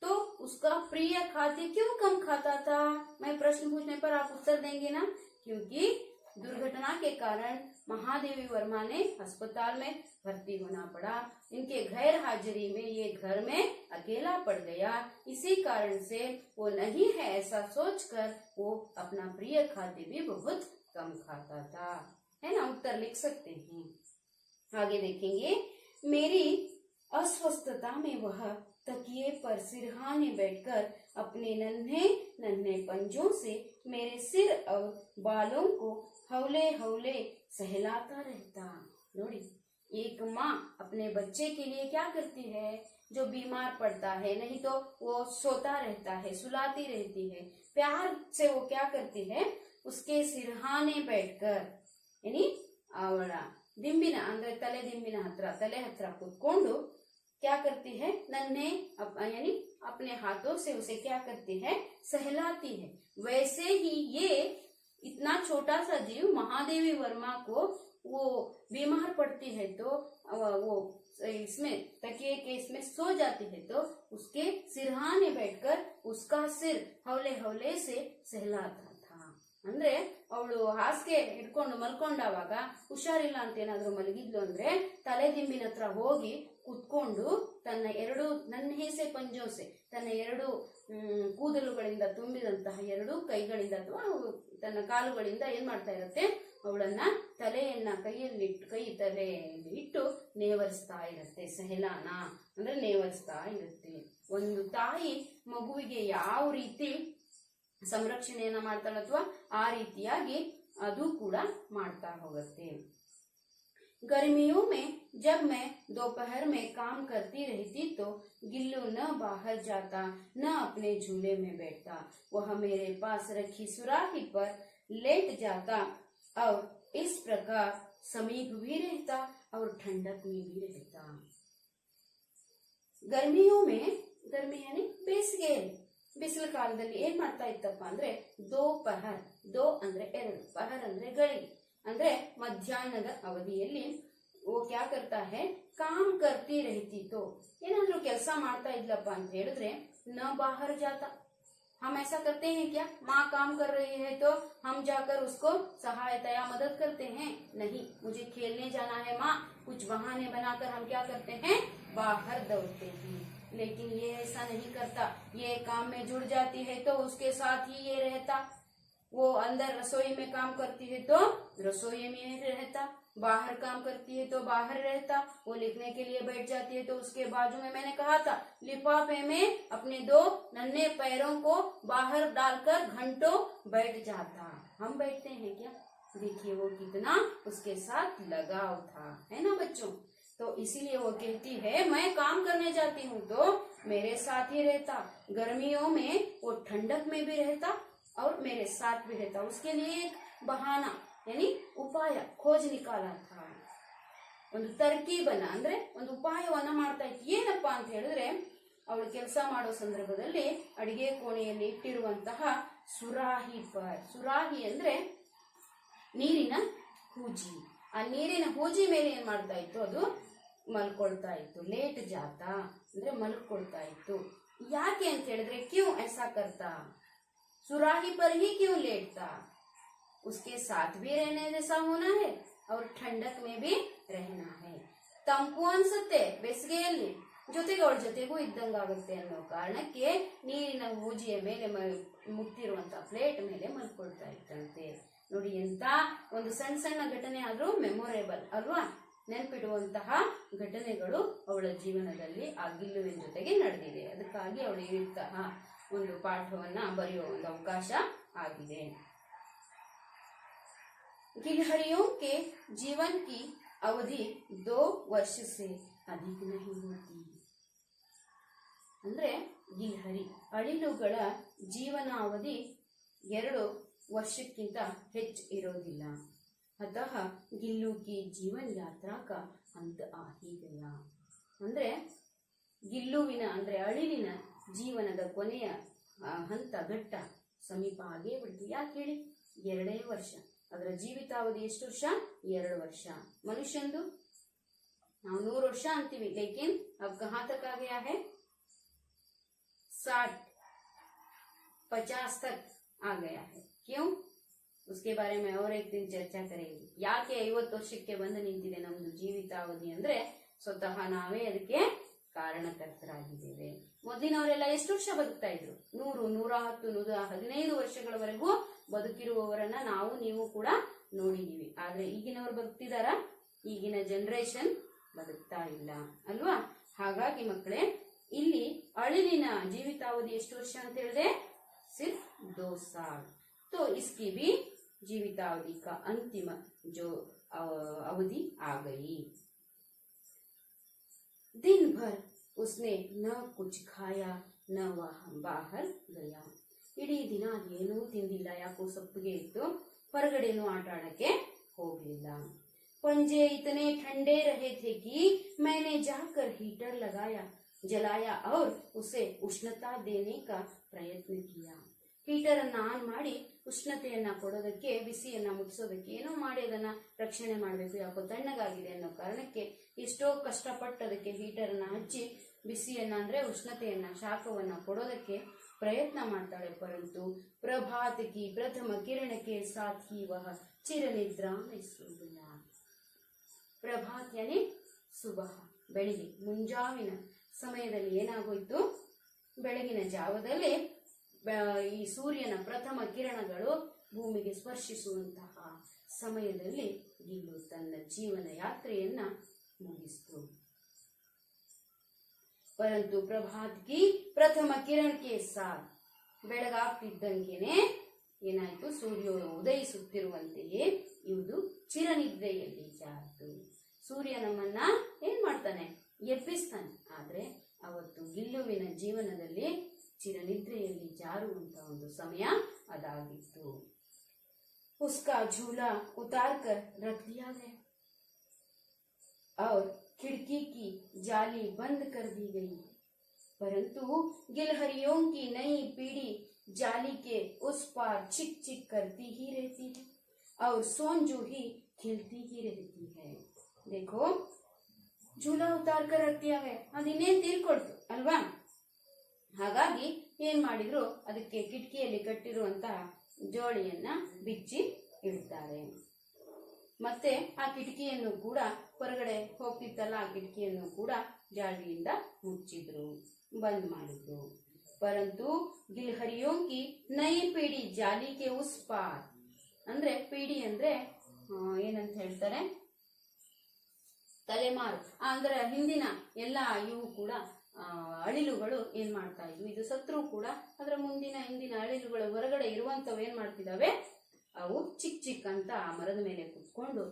तो उसका प्रिय खाद्य क्यों कम खाता था? मैं प्रश्न पूछने पर आप उत्तर देंगे ना, क्योंकि दुर्घटना के कारण महादेवी वर्मा ने अस्पताल में भर्ती होना पड़ा। इनके गैर हाजिरी में ये घर में अकेला पड़ गया, इसी कारण से वो नहीं है ऐसा सोचकर वो अपना प्रिय खाद्य भी बहुत कम खाता था। है ना, उत्तर लिख सकते हैं। आगे देखेंगे। मेरी अस्वस्थता में वह तकिए पर सिरहाने बैठकर अपने नन्हे नन्हे पंजों से मेरे सिर और बालों को हौले हौले सहलाता रहता। नोड़ी, एक माँ अपने बच्चे के लिए क्या करती है, जो बीमार पड़ता है, नहीं तो वो सोता रहता है, सुलाती रहती है, प्यार से वो क्या करती है, उसके सिरहाने बैठकर, यानी ಅವಳ ದಿಂಬಿನ ಅಂದ್ರೆ ತಲೆ ದಿಂಬಿನ ಹತ್ರ, ತಲೆ ಹತ್ರ ಕೂತ್ಕೊಂಡು क्या करती है, नन्हे यानी अपने हाथों से उसे क्या करती है, सहलाती है। वैसे ही ये इतना छोटा सा जीव महादेवी वर्मा को वो बीमार पड़ती है तो वो इसमें तकिए के इसमें सो जाती है तो उसके सिरहाने बैठकर उसका सिर हौले हौले से सहलाता था। ಅಂದ್ರೆ ಅವಳು ಹಾಸಿಗೆ ಹಿಡ್ಕೊಂಡು ಮಲ್ಕೊಂಡಾವಾಗ ಹುಷಾರಿಲ್ಲ ಅಂತ ಏನಾದ್ರೂ ಮಲಗಿದ್ಲು ಅಂದ್ರೆ ತಲೆದಿಂಬಿನ ಹತ್ರ ಹೋಗಿ ಕುತ್ಕೊಂಡು ತನ್ನ ಎರಡು ನನ್ಹೇಸೆ ಪಂಜೋಸೆ ತನ್ನ ಎರಡು ಕೂದಲುಗಳಿಂದ ತುಂಬಿದಂತಹ ಎರಡು ಕೈಗಳಿಂದ ಅಥವಾ ತನ್ನ ಕಾಲುಗಳಿಂದ ಏನ್ ಮಾಡ್ತಾ ಇರುತ್ತೆ, ಅವಳನ್ನ ತಲೆಯನ್ನ ಕೈ ತಲೆಯಲ್ಲಿ ಇಟ್ಟು ನೇವರಿಸ್ತಾ ಇರುತ್ತೆ. ಸೆಹಲಾನ ಅಂದ್ರೆ ನೇವರಿಸ್ತಾ ಇರುತ್ತೆ. ಒಂದು ತಾಯಿ ಮಗುವಿಗೆ ಯಾವ ರೀತಿ ಸಂರಕ್ಷಣೆಯನ್ನ ಮಾಡ್ತಾಳೆ ಅಥವಾ ಆ ರೀತಿಯಾಗಿ ಅದು ಕೂಡ ಮಾಡ್ತಾ ಹೋಗುತ್ತೆ. गर्मियों में जब मैं दोपहर में काम करती रहती तो गिल्लू न बाहर जाता न अपने झूले में बैठता, वह मेरे पास रखी सुराही पर लेट जाता और इस प्रकार समीप भी रहता और ठंडक में भी रहता. गर्मियों में, गर्मी यानी ಬೇಸಿಗೆ, ಬಿಸಿಲು ಕಾಲದಲ್ಲಿ ಏನ್ ಮಾಡ್ತಾ ಇತ್ತಪ್ಪ ಅಂದ್ರೆ ದೋಪಹರ್, ದೋ ಅಂದ್ರೆ ಎರಡು, ಪಹರ್ ಅಂದ್ರೆ ಗಳಿಗೆ, ಅಂದ್ರೆ ಮಧ್ಯಾಹ್ನದ ಅವಧಿಯಲ್ಲಿ वो क्या करता है, काम करती रहती तो ಏನಾದ್ರೂ ಕೆಲಸ ಮಾಡ್ತಾ ಇದ್ಲಪ್ಪ ಅಂತ ಹೇಳಿದ್ರೆ न बाहर जाता. हम ऐसा करते हैं क्या, माँ काम कर रही है तो हम जाकर उसको सहायता या मदद करते हैं? नहीं, मुझे खेलने जाना है माँ, कुछ बहाने बनाकर हम क्या करते हैं, बाहर दौड़ते हैं. लेकिन ये ऐसा नहीं करता, ये काम में जुड़ जाती है तो उसके साथ ही ये रहता. वो अंदर रसोई में काम करती है तो रसोई में रहता, बाहर काम करती है तो बाहर रहता. वो लिखने के लिए बैठ जाती है तो उसके बाजू में मैंने कहा था लिफाफे में अपने दो नन्हे पैरों को बाहर डालकर घंटों बैठ जाता. हम बैठते हैं क्या? देखिए वो कितना उसके साथ लगाव था, है ना बच्चों. तो इसीलिए वो कहती है मैं काम करने जाती हूँ तो मेरे साथ ही रहता. गर्मियों में वो ठंडक में भी रहता और मेरे साथ भी रहता. उसके लिए एक बहाना यानी ಉಪಾಯ खोज निकाला था. ಒಂದು ತರ್ಕೀಬನ್ನ ಅಂದ್ರೆ ಒಂದು ಉಪಾಯವನ್ನ ಮಾಡ್ತಾ ಇತ್ತು. ಏನಪ್ಪಾ ಅಂತ ಹೇಳಿದ್ರೆ ಅವಳು ಕೆಲಸ ಮಾಡೋ ಸಂದರ್ಭದಲ್ಲಿ ಅಡಿಗೆ ಕೋಣೆಯಲ್ಲಿ ಇಟ್ಟಿರುವಂತಹ ಸುರಾಹಿ ಪರ್, ಸುರಾಹಿ ಅಂದ್ರೆ ನೀರಿನ ಹೂಜಿ, ಆ ನೀರಿನ ಹೂಜಿ ಮೇಲೆ ಏನ್ ಮಾಡ್ತಾ ಇತ್ತು, ಅದು ಮಲ್ಕೊಳ್ತಾ ಇತ್ತು. ಲೇಟ್ ಜಾತ ಅಂದ್ರೆ ಮಲ್ಕೊಳ್ತಾ ಇತ್ತು. ಯಾಕೆ ಅಂತ ಹೇಳಿದ್ರೆ ಕ್ಯೂ ಐಸಾ ಕರ್ತಾ, सुराही पर ही क्यों लेटता, उसके साथ भी रहने जैसा होना है और ठंडक में भी रहना है. ತಂಪು ಅನ್ಸುತ್ತೆ ಬೇಸಿಗೆಯಲ್ಲಿ, ಜೊತೆಗೆ ಅವಳ ಜೊತೆಗೂ ಇದ್ದಂಗಾಗುತ್ತೆ ಅನ್ನೋ ಕಾರಣಕ್ಕೆ ನೀರಿನ ಹೂಜಿಯ ಮೇಲೆ ಮುಟ್ಟಿರುವಂತಹ ಪ್ಲೇಟ್ ಮೇಲೆ ಮಲ್ಕೊಳ್ತಾ ಇತ್ತಂತೆ. ನೋಡಿ ಎಂತ ಒಂದು ಸಣ್ಣ ಸಣ್ಣ ಘಟನೆ ಆದ್ರೂ ಮೆಮೊರೇಬಲ್ ಅಲ್ವಾ, ನೆನಪಿಡುವಂತಹ ಘಟನೆಗಳು ಅವಳ ಜೀವನದಲ್ಲಿ ಆ ಗಿಲ್ಲುವಿನ ಜೊತೆಗೆ ನಡೆದಿದೆ. ಅದಕ್ಕಾಗಿ ಅವಳು ಇಂತಹ ಒಂದು ಪಾಠವನ್ನ ಬರೆಯುವ ಒಂದು ಅವಕಾಶ ಆಗಿದೆ. गिलहरियों के जीवन की अवधि 2 वर्ष से अधिक नहीं होती. ಅಂದ್ರೆ ಗಿಲ್ಹರಿ ಅಳಿಲುಗಳ ಜೀವನ ಅವಧಿ 2 ವರ್ಷಕ್ಕಿಂತ ಹೆಚ್ಚು ಇರೋದಿಲ್ಲ. अतः गिल्लू की जीवन यात्रा का अंत आ ही गया. ಅಂದ್ರೆ ಗಿಲ್ಲುವಿನ ಅಂದ್ರೆ ಅಳಿಲಿನ ಜೀವನದ ಕೊನೆಯ ಹಂತ ಘಟ್ಟ ಸಮೀಪ ಆಗೇ ಬಿಡ್ತು. ಯಾಕೆ ಹೇಳಿ, 2 ವರ್ಷ. ಅದರ ಜೀವಿತಾವಧಿ ಎಷ್ಟು ವರ್ಷ, 2 ವರ್ಷ. ಮನುಷ್ಯಂದು ನಾವು 100 ವರ್ಷ ಅಂತೀವಿ, ಲೇಕಿನ್ अब कहाँ तक आ गया है, 60-50 तक आ गया है. क्यों, उसके बारे में और एक दिन ಚರ್ಚಾ ಕರೆಂगे. ಯಾಕೆ 50 ವರ್ಷಕ್ಕೆ ಬಂದು ನಿಂತಿದೆ ನಮ್ದು ಜೀವಿತಾವಧಿ ಅಂದ್ರೆ ಸ್ವತಃ ನಾವೇ ಅದಕ್ಕೆ ಕಾರಣಕರ್ತರಾಗಿದ್ದೇವೆ. ಮೊದಲಿನವರೆಲ್ಲ ಎಷ್ಟು ವರ್ಷ ಬದುಕ್ತಾ ಇದ್ರು, 100, 110, 115 ವರ್ಷಗಳವರೆಗೂ ಬದುಕಿರುವವರನ್ನ ನಾವು ನೀವು ಕೂಡ ನೋಡಿದೀವಿ. ಆದ್ರೆ ಈಗಿನವರು ಬದುಕ್ತಿದಾರ, ಈಗಿನ ಜನರೇಷನ್ ಬದುಕ್ತಾ ಇಲ್ಲ ಅಲ್ವಾ. ಹಾಗಾಗಿ ಮಕ್ಕಳೇ, ಇಲ್ಲಿ ಅಳಿಲಿನ ಜೀವಿತಾವಧಿ ಎಷ್ಟು ವರ್ಷ ಅಂತ ಹೇಳಿದೆ, ಸಿರ್ಫ್ 2 साल. तो इसकी भी जीवितावधि का अंतिम जो अवधि आ गई. दिन भर उसने न कुछ खाया न बाहर गया. ಇಡೀ ದಿನ ಏನೂ ತಿಂದಿಲ್ಲ, ಯಾಕೋ ಸಪ್ಪಗೆ ಇತ್ತು, ಹೊರಗಡೆನೂ ಆಟ ಆಡಕ್ಕೆ ಹೋಗಲಿಲ್ಲ. पंजे इतने ठंडे रहे थे कि मैंने जाकर हीटर जलाया और उसे उष्णता देने का प्रयत्न किया. ಹೀಟರ್ ಅನ್ನ ಆನ್ ಮಾಡಿ ಉಷ್ಣತೆಯನ್ನ ಕೊಡೋದಕ್ಕೆ, ಬಿಸಿಯನ್ನ ಮುಟ್ಟಿಸೋದಕ್ಕೆ ಏನೋ ಮಾಡಿ ಅದನ್ನ ರಕ್ಷಣೆ ಮಾಡಬೇಕು, ಯಾಕೋ ತಣ್ಣಗಾಗಿದೆ ಅನ್ನೋ ಕಾರಣಕ್ಕೆ ಎಷ್ಟೋ ಕಷ್ಟಪಟ್ಟು ಅದಕ್ಕೆ ಹೀಟರ್ನ ಹಚ್ಚಿ ಬಿಸಿಯನ್ನ ಅಂದ್ರೆ ಉಷ್ಣತೆಯನ್ನ, ಶಾಖವನ್ನ ಕೊಡೋದಕ್ಕೆ ಪ್ರಯತ್ನ ಮಾಡ್ತಾಳೆ. ಪರಂತು ಪ್ರಭಾತ್ ಕಿ ಪ್ರಥಮ ಕಿರಣಕ್ಕೆ ಸಾಥ್ ಹಿ ವಹ ಚಿರನಿದ್ರಾ ಮೈ ಸೂರ್ಯ. ಪ್ರಭಾತ್ ಯಾನಿ ಸುಬಹ, ಬೆಳಿಗ್ಗೆ ಮುಂಜಾವಿನ ಸಮಯದಲ್ಲಿ ಏನಾಗೋಯ್ತು, ಬೆಳಗಿನ ಜಾವದಲ್ಲಿ ಈ ಸೂರ್ಯನ ಪ್ರಥಮ ಕಿರಣಗಳು ಭೂಮಿಗೆ ಸ್ಪರ್ಶಿಸುವಂತಹ ಸಮಯದಲ್ಲಿ ಗಿಲ್ಲು ತನ್ನ ಜೀವನ ಯಾತ್ರೆಯನ್ನ ಮುಗಿಸಿತು. ಪರಂತು ಪ್ರಭಾತ್ ಕಿ ಪ್ರಥಮ ಕಿರಣಕ್ಕೆ ಸಾಥ್, ಬೆಳಗಾಗ್ತಿದ್ದಂಗೆನೆ ಏನಾಯ್ತು, ಸೂರ್ಯ ಉದಯಿಸುತ್ತಿರುವಂತೆಯೇ ಇದು ಚಿರನಿದ್ರೆಯಲ್ಲಿ ಜಾರಿತು. ಸೂರ್ಯ ನಮ್ಮನ್ನ ಏನ್ ಮಾಡ್ತಾನೆ, ಎಬ್ಬಿಸ್ತಾನೆ. ಆದ್ರೆ ಅವತ್ತು ಗಿಲ್ಲುವಿನ ಜೀವನದಲ್ಲಿ ಚಿರನಿದ್ರೆಯಲ್ಲಿ ಜಾರುವಂತ ಒಂದು ಸಮಯ ಅದಾಗಿತ್ತು. ಉಸ್ಕಾ झूला उतार कर रख दिया गया और खिड़की की जाली बंद कर दी गई, परंतु गिलहरियों की नई पीढ़ी जाली के उस पार चिक चिक करती ही रहती है और सोनजूही खिलती ही रहती है. देखो झूला उतार कर रख दिया गया, ಅದಿನ್ನೇನ್ ತೀರ್ಕೊಳ್ತು ಅಲ್ವಾ. ಹಾಗಾಗಿ ಏನ್ ಮಾಡಿದ್ರು, ಅದಕ್ಕೆ ಕಿಟಕಿಯಲ್ಲಿ ಕಟ್ಟಿರುವಂತಹ ಜೋಳಿಯನ್ನ ಬಿಚ್ಚಿ ಇಡ್ತಾರೆ. ಮತ್ತೆ ಆ ಕಿಟಕಿಯನ್ನು ಕೂಡ ಹೊರಗಡೆ ಹೋಗ್ತಿತ್ತಲ್ಲ, ಆ ಕಿಟಕಿಯನ್ನು ಕೂಡ ಜಾಳಿಯಿಂದ ಮುಚ್ಚಿದ್ರು, ಬಂದ್ ಮಾಡಿದ್ರು. ಪರಂತು ಗಿಲ್ಹರಿಯೋ ಕಿ ನೈ ಪೀಡಿ ಜಾಲಿಗೆ ಉಸ್ ಪಾರ್, ಅಂದ್ರೆ ಪೀಡಿ ಅಂದ್ರೆ ಏನಂತ ಹೇಳ್ತಾರೆ, ತಲೆಮಾರು ಅಂದ್ರೆ ಹಿಂದಿನ ಎಲ್ಲ ಇವು ಕೂಡ ಅಳಿಲುಗಳು ಏನ್ ಮಾಡ್ತಾ ಇದ್ವು, ಇದು ಸತ್ರು ಕೂಡ ಅದರ ಹಿಂದಿನ ಅಳಿಲುಗಳ ಹೊರಗಡೆ ಇರುವಂತವು ಏನ್ ಮಾಡ್ತಿದಾವೆ, ಅವು ಚಿಕ್ ಚಿಕ್ ಅಂತ ಆ ಮರದ ಮೇಲೆ ಕುತ್ಕೊಂಡು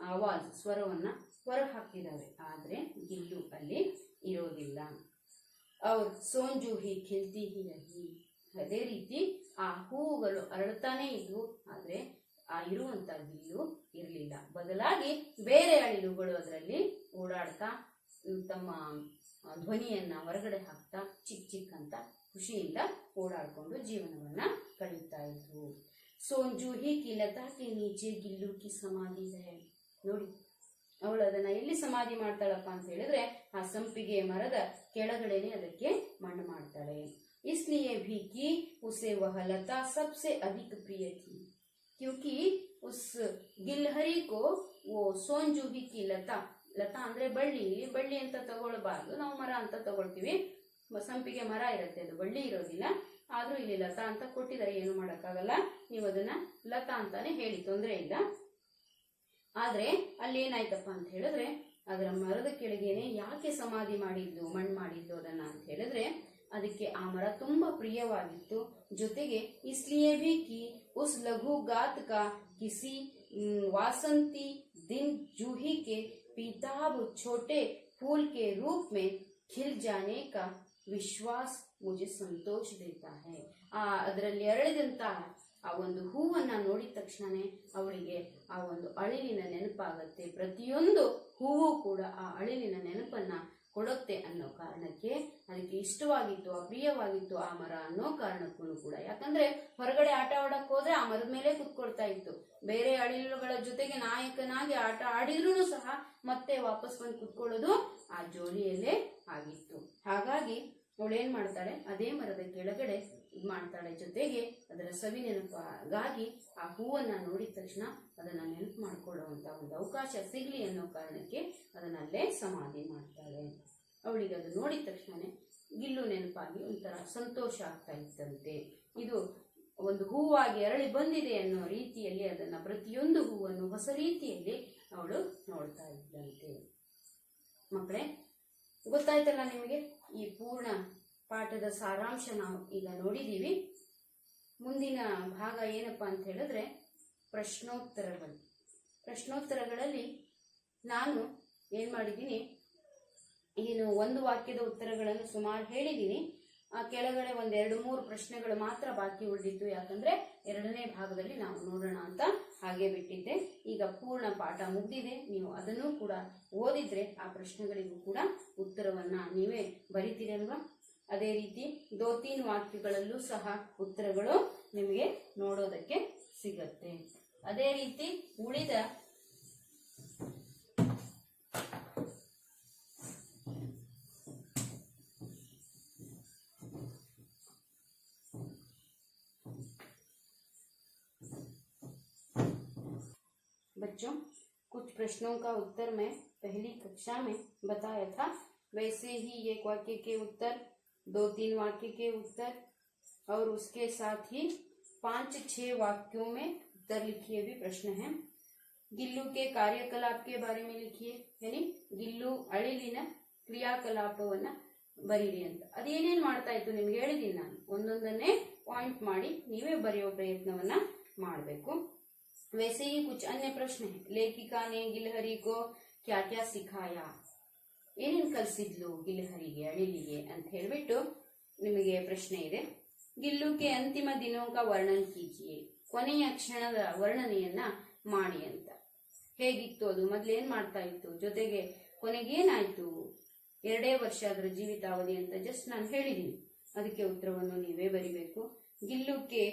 ಆವಾಜ್ ಸ್ವರವನ್ನ ಹೊರ ಹಾಕ್ತಿದಾವೆ. ಆದ್ರೆ ಗಿಲ್ಲು ಅಲ್ಲಿ ಇರೋದಿಲ್ಲ. ಅವ್ರ ಸೋಂಜೂಹಿ ಖಿಲ್ತಿ ಹಿ ರಹಿ, ಅದೇ ರೀತಿ ಆ ಹೂವುಗಳು ಅರಳ್ತಾನೆ ಇದ್ವು, ಆದ್ರೆ ಆ ಇರುವಂತ ಗಿಲ್ಲು ಇರಲಿಲ್ಲ. ಬದಲಾಗಿ ಬೇರೆ ಅಳಿಲುಗಳು ಅದರಲ್ಲಿ ಓಡಾಡ್ತಾ ತಮ್ಮ ಧ್ವನಿಯನ್ನ ಹೊರಗಡೆ ಹಾಕ್ತಾ ಚಿಕ್ ಚಿಕ್ ಅಂತ ಖುಷಿಯಿಂದ ಓಡಾಡ್ಕೊಂಡು ಜೀವನವನ್ನ ಕಳೀತಾ ಇದ್ವು. ಸೋಂಜೂಹಿ ಕಿ ಲತಾ ಕೆ ನೀಚೆ ಗಿಲ್ಲು ಕಿ ಸಮಾಧಿ ಹೈ. ನೋಡಿ, ಅವಳು ಅದನ್ನ ಎಲ್ಲಿ ಸಮಾಧಿ ಮಾಡ್ತಾಳಪ್ಪ ಅಂತ ಹೇಳಿದ್ರೆ, ಆ ಸಂಪಿಗೆ ಮರದ ಕೆಳಗಡೆನೆ ಅದಕ್ಕೆ ಮಣ್ಣು ಮಾಡ್ತಾಳೆ. ಇಸ್ಲಿಯೇ ಭಿ ಕಿ ಉಸೆ ವಹ ಲತಾ ಸಬ್ಸೆ ಅಧಿಕ ಪ್ರಿಯ ಥಿ, ಕ್ಯೂಕಿ ಉಸ್ ಗಿಲ್ಹರಿ ಕೋ वो सोनजूही की लता, ಲತಾ ಅಂದ್ರೆ ಬಳ್ಳಿ ಅಂತ ತಗೊಳ್ಬಾರ್ದು, ನಾವು ಮರ ಅಂತ ತಗೊಳ್ತೀವಿ. ಸಂಪಿಗೆ ಮರ ಇರುತ್ತೆ, ಅದು ಬಳ್ಳಿ ಇರೋದಿಲ್ಲ. ಆದ್ರೂ ಇಲ್ಲಿ ಲತಾ ಅಂತ ಕೊಟ್ಟಿದ್ದಾರೆ, ಏನು ಮಾಡಕ್ಕಾಗಲ್ಲ, ನೀವು ಅದನ್ನ ಲತಾ ಅಂತಾನೆ ಹೇಳಿ, ತೊಂದರೆ ಇಲ್ಲ. ಆದ್ರೆ ಅಲ್ಲಿ ಏನಾಯ್ತಪ್ಪ ಅಂತ ಹೇಳಿದ್ರೆ, ಅದರ ಮರದ ಕೆಳಗೇನೆ ಯಾಕೆ ಸಮಾಧಿ ಮಾಡಿದ್ದು, ಮಣ್ಣು ಮಾಡಿದ್ದು ಅದನ್ನ ಅಂತ ಹೇಳಿದ್ರೆ, ಅದಕ್ಕೆ ಆ ಮರ ತುಂಬಾ ಪ್ರಿಯವಾಗಿತ್ತು. ಜೊತೆಗೆ ಇಸ್ಲಿಯೇ ಭಿ ಕಿ ಉಸ್ ಲಘು ಗಾತ್ ಕಾ ಕಿಸಿ वासंती दिन जूही के पीताब छोटे फूल के रूप में खिल जाने का विश्वास मुझे संतोष देता है. ಅದರಲ್ಲಿ ಅರಳಿದಂತ ಆ ಒಂದು ಹೂವನ್ನ ನೋಡಿದ ತಕ್ಷಣನೇ ಅವಳಿಗೆ ಆ ಒಂದು ಅಳಿಲಿನ ನೆನಪಾಗತ್ತೆ. ಪ್ರತಿಯೊಂದು ಹೂವು ಕೂಡ ಆ ಅಳಿಲಿನ ನೆನಪನ್ನ ಕೊಡುತ್ತೆ ಅನ್ನೋ ಕಾರಣಕ್ಕೆ ಅದಕ್ಕೆ ಇಷ್ಟವಾಗಿತ್ತು, ಅಪ್ರಿಯವಾಗಿತ್ತು ಆ ಮರ ಅನ್ನೋ ಕಾರಣಕ್ಕೂ ಕೂಡ. ಯಾಕಂದ್ರೆ ಹೊರಗಡೆ ಆಟ ಆಡಕ್ ಹೋದ್ರೆ ಆ ಮರದ ಮೇಲೆ ಕುತ್ಕೊಳ್ತಾ ಇತ್ತು. ಬೇರೆ ಅಳಿಲುಗಳ ಜೊತೆಗೆ ನಾಯಕನಾಗಿ ಆಟ ಆಡಿದ್ರೂ ಸಹ ಮತ್ತೆ ವಾಪಸ್ ಬಂದು ಕುತ್ಕೊಳ್ಳೋದು ಆ ಜೋಲಿಯಲ್ಲೇ ಆಗಿತ್ತು. ಹಾಗಾಗಿ ಅವಳೇನ್ ಮಾಡ್ತಾಳೆ, ಅದೇ ಮರದ ಕೆಳಗಡೆ ಮಾಡ್ತಾಳೆ. ಜೊತೆಗೆ ಅದರ ಸವಿ ನೆನಪಾಗಿ ಆ ಹೂವನ್ನ ನೋಡಿದ ತಕ್ಷಣ ಅದನ್ನ ನೆನಪು ಮಾಡ್ಕೊಳ್ಳುವಂತ ಒಂದು ಅವಕಾಶ ಸಿಗ್ಲಿ ಅನ್ನೋ ಕಾರಣಕ್ಕೆ ಅದನ್ನಲ್ಲೇ ಸಮಾಧಿ ಮಾಡ್ತಾಳೆ. ಅವಳಿಗೆ ಅದು ನೋಡಿದ ತಕ್ಷಣನೇ ಗಿಲ್ಲು ನೆನಪಾಗಿ ಒಂಥರ ಸಂತೋಷ ಆಗ್ತಾ ಇತ್ತಂತೆ. ಇದು ಒಂದು ಹೂವಾಗಿ ಅರಳಿ ಬಂದಿದೆ ಅನ್ನೋ ರೀತಿಯಲ್ಲಿ ಅದನ್ನ ಪ್ರತಿಯೊಂದು ಹೂವನ್ನು ಹೊಸ ರೀತಿಯಲ್ಲಿ ಅವಳು ನೋಡ್ತಾ ಇದ್ದಂತೆ. ಮಕ್ಕಳೇ, ಗೊತ್ತಾಯ್ತಲ್ಲ ನಿಮಗೆ, ಈ ಪೂರ್ಣ ಪಾಠದ ಸಾರಾಂಶ ನಾವು ಈಗ ನೋಡಿದೀವಿ. ಮುಂದಿನ ಭಾಗ ಏನಪ್ಪಾ ಅಂತ ಹೇಳಿದ್ರೆ ಪ್ರಶ್ನೋತ್ತರಗಳು. ಪ್ರಶ್ನೋತ್ತರಗಳಲ್ಲಿ ನಾನು ಏನ್ ಮಾಡಿದ್ದೀನಿ, ಏನು ಒಂದು ವಾಕ್ಯದ ಉತ್ತರಗಳನ್ನು ಸುಮಾರು ಹೇಳಿದ್ದೀನಿ. ಆ ಕೆಳಗಡೆ ಒಂದ್ 2-3 ಪ್ರಶ್ನೆಗಳು ಮಾತ್ರ ಬಾಕಿ ಉಳಿದಿತ್ತು. ಯಾಕಂದ್ರೆ ಎರಡನೇ ಭಾಗದಲ್ಲಿ ನಾವು ನೋಡೋಣ ಅಂತ ಹಾಗೆ ಬಿಟ್ಟಿದ್ದೆ. ಈಗ ಪೂರ್ಣ ಪಾಠ ಮುಗ್ದಿದೆ. ನೀವು ಅದನ್ನು ಕೂಡ ಓದಿದ್ರೆ ಆ ಪ್ರಶ್ನೆಗಳಿಗೂ ಕೂಡ ಉತ್ತರವನ್ನ ನೀವೇ ಬರಿತೀರಲ್ವಾ. ಅದೇ ರೀತಿ 2-3 ವಾಕ್ಯಗಳಲ್ಲೂ ಸಹ ಉತ್ತರಗಳು ನಿಮಗೆ ನೋಡೋದಕ್ಕೆ ಸಿಗತ್ತೆ. ಅದೇ ರೀತಿ ಉಳಿದ बच्चों, कुछ प्रश्नों का उत्तर मैं पहली कक्षा में बताया था, वैसे ही एक वाक्य के उत्तर, 2-3 वाक्य के उत्तर और उसके साथ ही 5-6 वाक्यों में उत्तर लिखिए भी प्रश्न है। गिल्लू के कार्यकलाप के बारे में लिखिए, यानी गिल्लू अಳಿಲಿನ ಕ್ರಿಯಾಕಲಾಪವನ್ನ ಬರೀರಿ ಅಂತ. ಅದೇನೇನ್ ಮಾಡ್ತಾ ಇತ್ತು ನಿಮ್ಗೆ ಹೇಳಿದೀನಿ ನಾನು. ಒಂದೊಂದನ್ನೇ ಪಾಯಿಂಟ್ ಮಾಡಿ ನೀವೇ ಬರೆಯೋ ಪ್ರಯತ್ನವನ್ನ ಮಾಡಬೇಕು. वैसे ही कुछ अन्य प्रश्न है. लेखिका ने गिलहरी को क्या क्या सिखाया, ಏನೇನ್ ಕಲಿಸಿದ್ಲು ಗಿಲಹರಿಗೆ ಅಳಿಲಿಗೆ ಅಂತ ಹೇಳ್ಬಿಟ್ಟು ನಿಮಗೆ ಪ್ರಶ್ನೆ ಇದೆ. ಗಿಲ್ಲು ಕೆ ಅಂತಿಮ ದಿನೋ ಕಾ ವರ್ಣನ್ ಕೀಜಿಯೇ, ಕೊನೆಯ ಕ್ಷಣದ ವರ್ಣನೆಯನ್ನ ಮಾಡಿ ಅಂತ. ಹೇಗಿತ್ತು ಅದು, ಮೊದ್ಲೇನ್ ಮಾಡ್ತಾ ಇತ್ತು, ಜೊತೆಗೆ ಕೊನೆಗೇನಾಯ್ತು, 2 ವರ್ಷ ಅದರ ಜೀವಿತಾವಧಿ ಅಂತ ಜಸ್ಟ್ ನಾನು ಹೇಳಿದೀನಿ. ಅದಕ್ಕೆ ಉತ್ತರವನ್ನು ನೀವೇ ಬರಿಬೇಕು. ಗಿಲ್ಲುಕ್ಕೆ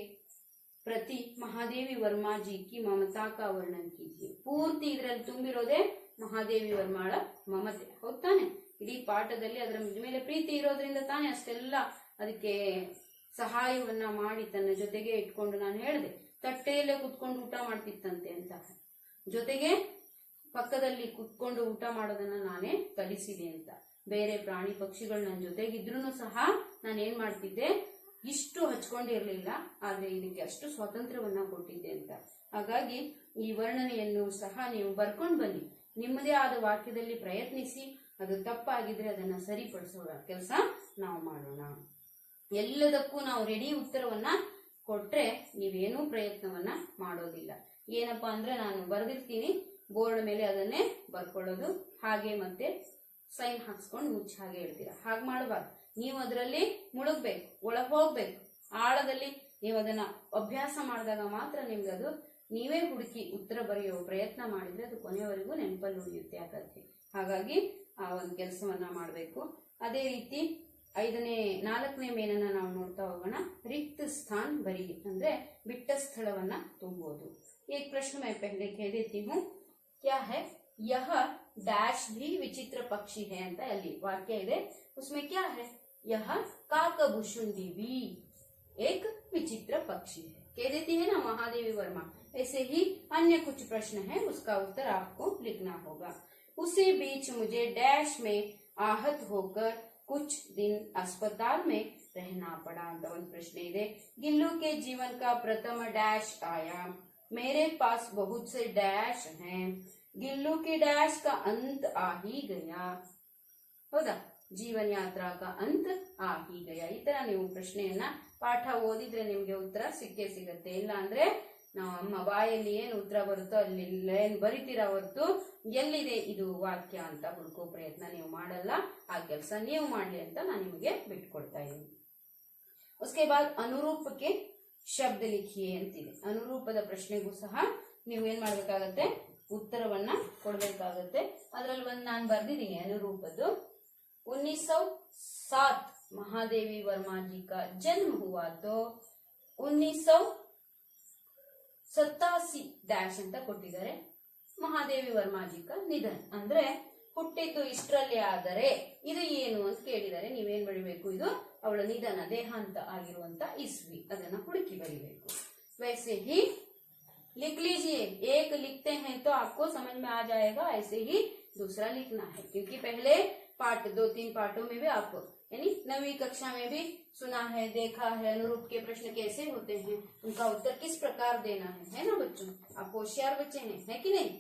ಪ್ರತಿ ಮಹಾದೇವಿ ವರ್ಮಾಜಿ ಕಿ ಮಮತಾ ಕಾ ವರ್ಣನ್ ಕೀಜಿಯೇ, ಪೂರ್ತಿ ಇದರಲ್ಲಿ ತುಂಬಿರೋದೇ ಮಹಾದೇವಿ ವರ್ಮಾಳ ಮಮತೆ, ಹೌದ್ ತಾನೆ? ಇಡೀ ಪಾಠದಲ್ಲಿ ಅದರ ಮೇಲೆ ಪ್ರೀತಿ ಇರೋದ್ರಿಂದ ತಾನೇ ಅಷ್ಟೆಲ್ಲ ಅದಕ್ಕೆ ಸಹಾಯವನ್ನ ಮಾಡಿ ತನ್ನ ಜೊತೆಗೆ ಇಟ್ಕೊಂಡು, ನಾನು ಹೇಳಿದೆ ತಟ್ಟೆಯಲ್ಲೇ ಕುತ್ಕೊಂಡು ಊಟ ಮಾಡ್ತಿತ್ತಂತೆ ಅಂತ, ಜೊತೆಗೆ ಪಕ್ಕದಲ್ಲಿ ಕುತ್ಕೊಂಡು ಊಟ ಮಾಡೋದನ್ನ ನಾನೇ ಕಲಿಸಿದೆ ಅಂತ. ಬೇರೆ ಪ್ರಾಣಿ ಪಕ್ಷಿಗಳು ನನ್ನ ಜೊತೆಗಿದ್ರು ಸಹ ನಾನು ಏನ್ ಮಾಡ್ತಿದ್ದೆ, ಇಷ್ಟು ಹಚ್ಕೊಂಡಿರ್ಲಿಲ್ಲ, ಆದ್ರೆ ಇದಕ್ಕೆ ಅಷ್ಟು ಸ್ವಾತಂತ್ರ್ಯವನ್ನ ಕೊಟ್ಟಿದ್ದೆ ಅಂತ. ಹಾಗಾಗಿ ಈ ವರ್ಣನೆಯನ್ನು ಸಹ ನೀವು ಬರ್ಕೊಂಡು ಬನ್ನಿ, ನಿಮ್ಮದೇ ಆದ ವಾಕ್ಯದಲ್ಲಿ ಪ್ರಯತ್ನಿಸಿ. ಅದು ತಪ್ಪಾಗಿದ್ರೆ ಅದನ್ನ ಸರಿಪಡಿಸೋ ಕೆಲಸ ನಾವು ಮಾಡೋಣ. ಎಲ್ಲದಕ್ಕೂ ನಾವು ರೆಡಿ ಉತ್ತರವನ್ನ ಕೊಟ್ರೆ ನೀವೇನೂ ಪ್ರಯತ್ನವನ್ನ ಮಾಡೋದಿಲ್ಲ. ಏನಪ್ಪಾ ಅಂದ್ರೆ ನಾನು ಬರೆದಿರ್ತೀನಿ ಬೋರ್ಡ್ ಮೇಲೆ, ಅದನ್ನೇ ಬರ್ಕೊಳ್ಳೋದು, ಹಾಗೆ ಮತ್ತೆ ಸೈನ್ ಹಾಕ್ಸ್ಕೊಂಡು ಮುಚ್ಚಿ ಹಾಗೆ ಹೇಳ್ತೀರಾ. ಹಾಗೆ ಮಾಡಬಾರ್ದು. ನೀವು ಅದರಲ್ಲಿ ಮುಳುಗ್ಬೇಕು, ಒಳಗೆ ಹೋಗ್ಬೇಕು, ಆಳದಲ್ಲಿ ನೀವು ಅದನ್ನ ಅಭ್ಯಾಸ ಮಾಡಿದಾಗ ಮಾತ್ರ ನಿಮ್ಗೆ ಅದು ನೀವೇ ಹುಡುಕಿ ಉತ್ತರ ಬರೆಯೋ ಪ್ರಯತ್ನ ಮಾಡಿದ್ರೆ ಅದು ಕೊನೆಯವರೆಗೂ ನೆನಪಲ್ಲಿ ಉಳಿಯುತ್ತೆ ಆ ಕಥೆ. ಹಾಗಾಗಿ ಆ ಒಂದು ಕೆಲಸವನ್ನ ಮಾಡಬೇಕು. ಅದೇ ರೀತಿ 4ನೇ ಮೇನನ್ನ ನಾವು ನೋಡ್ತಾ ಹೋಗೋಣ. ರಿಕ್ತ ಸ್ಥಾನ್ ಬರಿ ಅಂದ್ರೆ ಬಿಟ್ಟ ಸ್ಥಳವನ್ನ ತುಂಬೋದು. एक प्रश्न मैं पहले कह देती हूँ, क्या है यह डैश भी विचित्र पक्षी है ಅಂತ ಅಲ್ಲಿ ವಾಕ್ಯ ಇದೆ. उसमें क्या है, यह काकभुशुंडी भी एक विचित्र पक्षी है, कह देती है ना महादेवी वर्मा. ऐसे ही अन्य कुछ प्रश्न है, उसका उत्तर आपको लिखना होगा. उसी बीच मुझे डैश में आहत होकर कुछ दिन अस्पताल में रहना पड़ा ಅಂತ ಒಂದು ಪ್ರಶ್ನೆ ಇದೆ. गिल्लू के जीवन का प्रथम डैश आया, मेरे पास बहुत से डैश हैं, गिल्लू की डैश का अंत आ ही गया. ಹೌದಾ, ಜೀವನ ಯಾತ್ರಾ ಕಾ ಅಂತ್ ಆ ಹಿ ಗಯಾ. ಈ ತರ ನೀವು ಪ್ರಶ್ನೆಯನ್ನ ಪಾಠ ಓದಿದ್ರೆ ನಿಮ್ಗೆ ಉತ್ತರ ಸಿಕ್ಕೇ ಸಿಗತ್ತೆ. ಇಲ್ಲ ಅಂದ್ರೆ ನಮ್ಮ ಬಾಯಲ್ಲಿ ಏನು ಉತ್ತರ ಬರುತ್ತೋ ಅಲ್ಲಿ ಏನ್ ಬರಿತೀರಾ ಹೊರತು ಎಲ್ಲಿದೆ ಇದು ವಾಕ್ಯ ಅಂತ ಹುಡುಕೋ ಪ್ರಯತ್ನ ನೀವು ಮಾಡಲ್ಲ. ಆ ಕೆಲಸ ನೀವು ಮಾಡ್ಲಿ ಅಂತ ನಾನು ನಿಮಗೆ ಬಿಟ್ಕೊಡ್ತಾ ಇದ್ದೀನಿ. उसके बाद ಅನುರೂಪಕ್ಕೆ ಶಬ್ದ ಲಿಖಿಯೇ ಅಂತಿದೆ. ಅನುರೂಪದ ಪ್ರಶ್ನೆಗೂ ಸಹ ನೀವು ಏನ್ ಮಾಡ್ಬೇಕಾಗತ್ತೆ, ಉತ್ತರವನ್ನ ಕೊಡ್ಬೇಕಾಗತ್ತೆ. ಅದ್ರಲ್ಲಿ ಒಂದು ನಾನು ಬರ್ದಿದ್ದೀನಿ ಅನುರೂಪದ್ದು. 1907 महादेवी वर्मा जी का जन्म हुआ तो 1987 डैश ಅಂತ ಕೊಟ್ಟಿದ್ದಾರೆ. ಮಹಾದೇವಿ ವರ್ಮಾಜಿ ಕಾ ನಿಧನ್ ಅಂದ್ರೆ ಹುಟ್ಟಿದ್ದು ಇಷ್ಟರಲ್ಲಿ ಆದರೆ ಇದು ಏನು ಅಂತ ಕೇಳಿದ್ದಾರೆ. ನೀವೇನ್ ಬರೀಬೇಕು, ಇದು ಅವಳ ನಿಧನ ದೇಹಾಂತ ಆಗಿರುವಂತ ಇಸ್ವಿ, ಅದನ್ನ ಹುಡುಕಿ ಬರೀಬೇಕು. वैसे ही लिख लीजिए, एक लिखते हैं तो आपको समझ में आ जाएगा, ऐसे ही दूसरा लिखना है, क्योंकि पहले पाठ 2-3 पाठों में भी आप यानी 9वीं कक्षा में भी सुना है, देखा है अनुरूप के प्रश्न कैसे होते हैं, उनका उत्तर किस प्रकार देना है ना बच्चों? आप होशियार बच्चे हैं, है कि नहीं?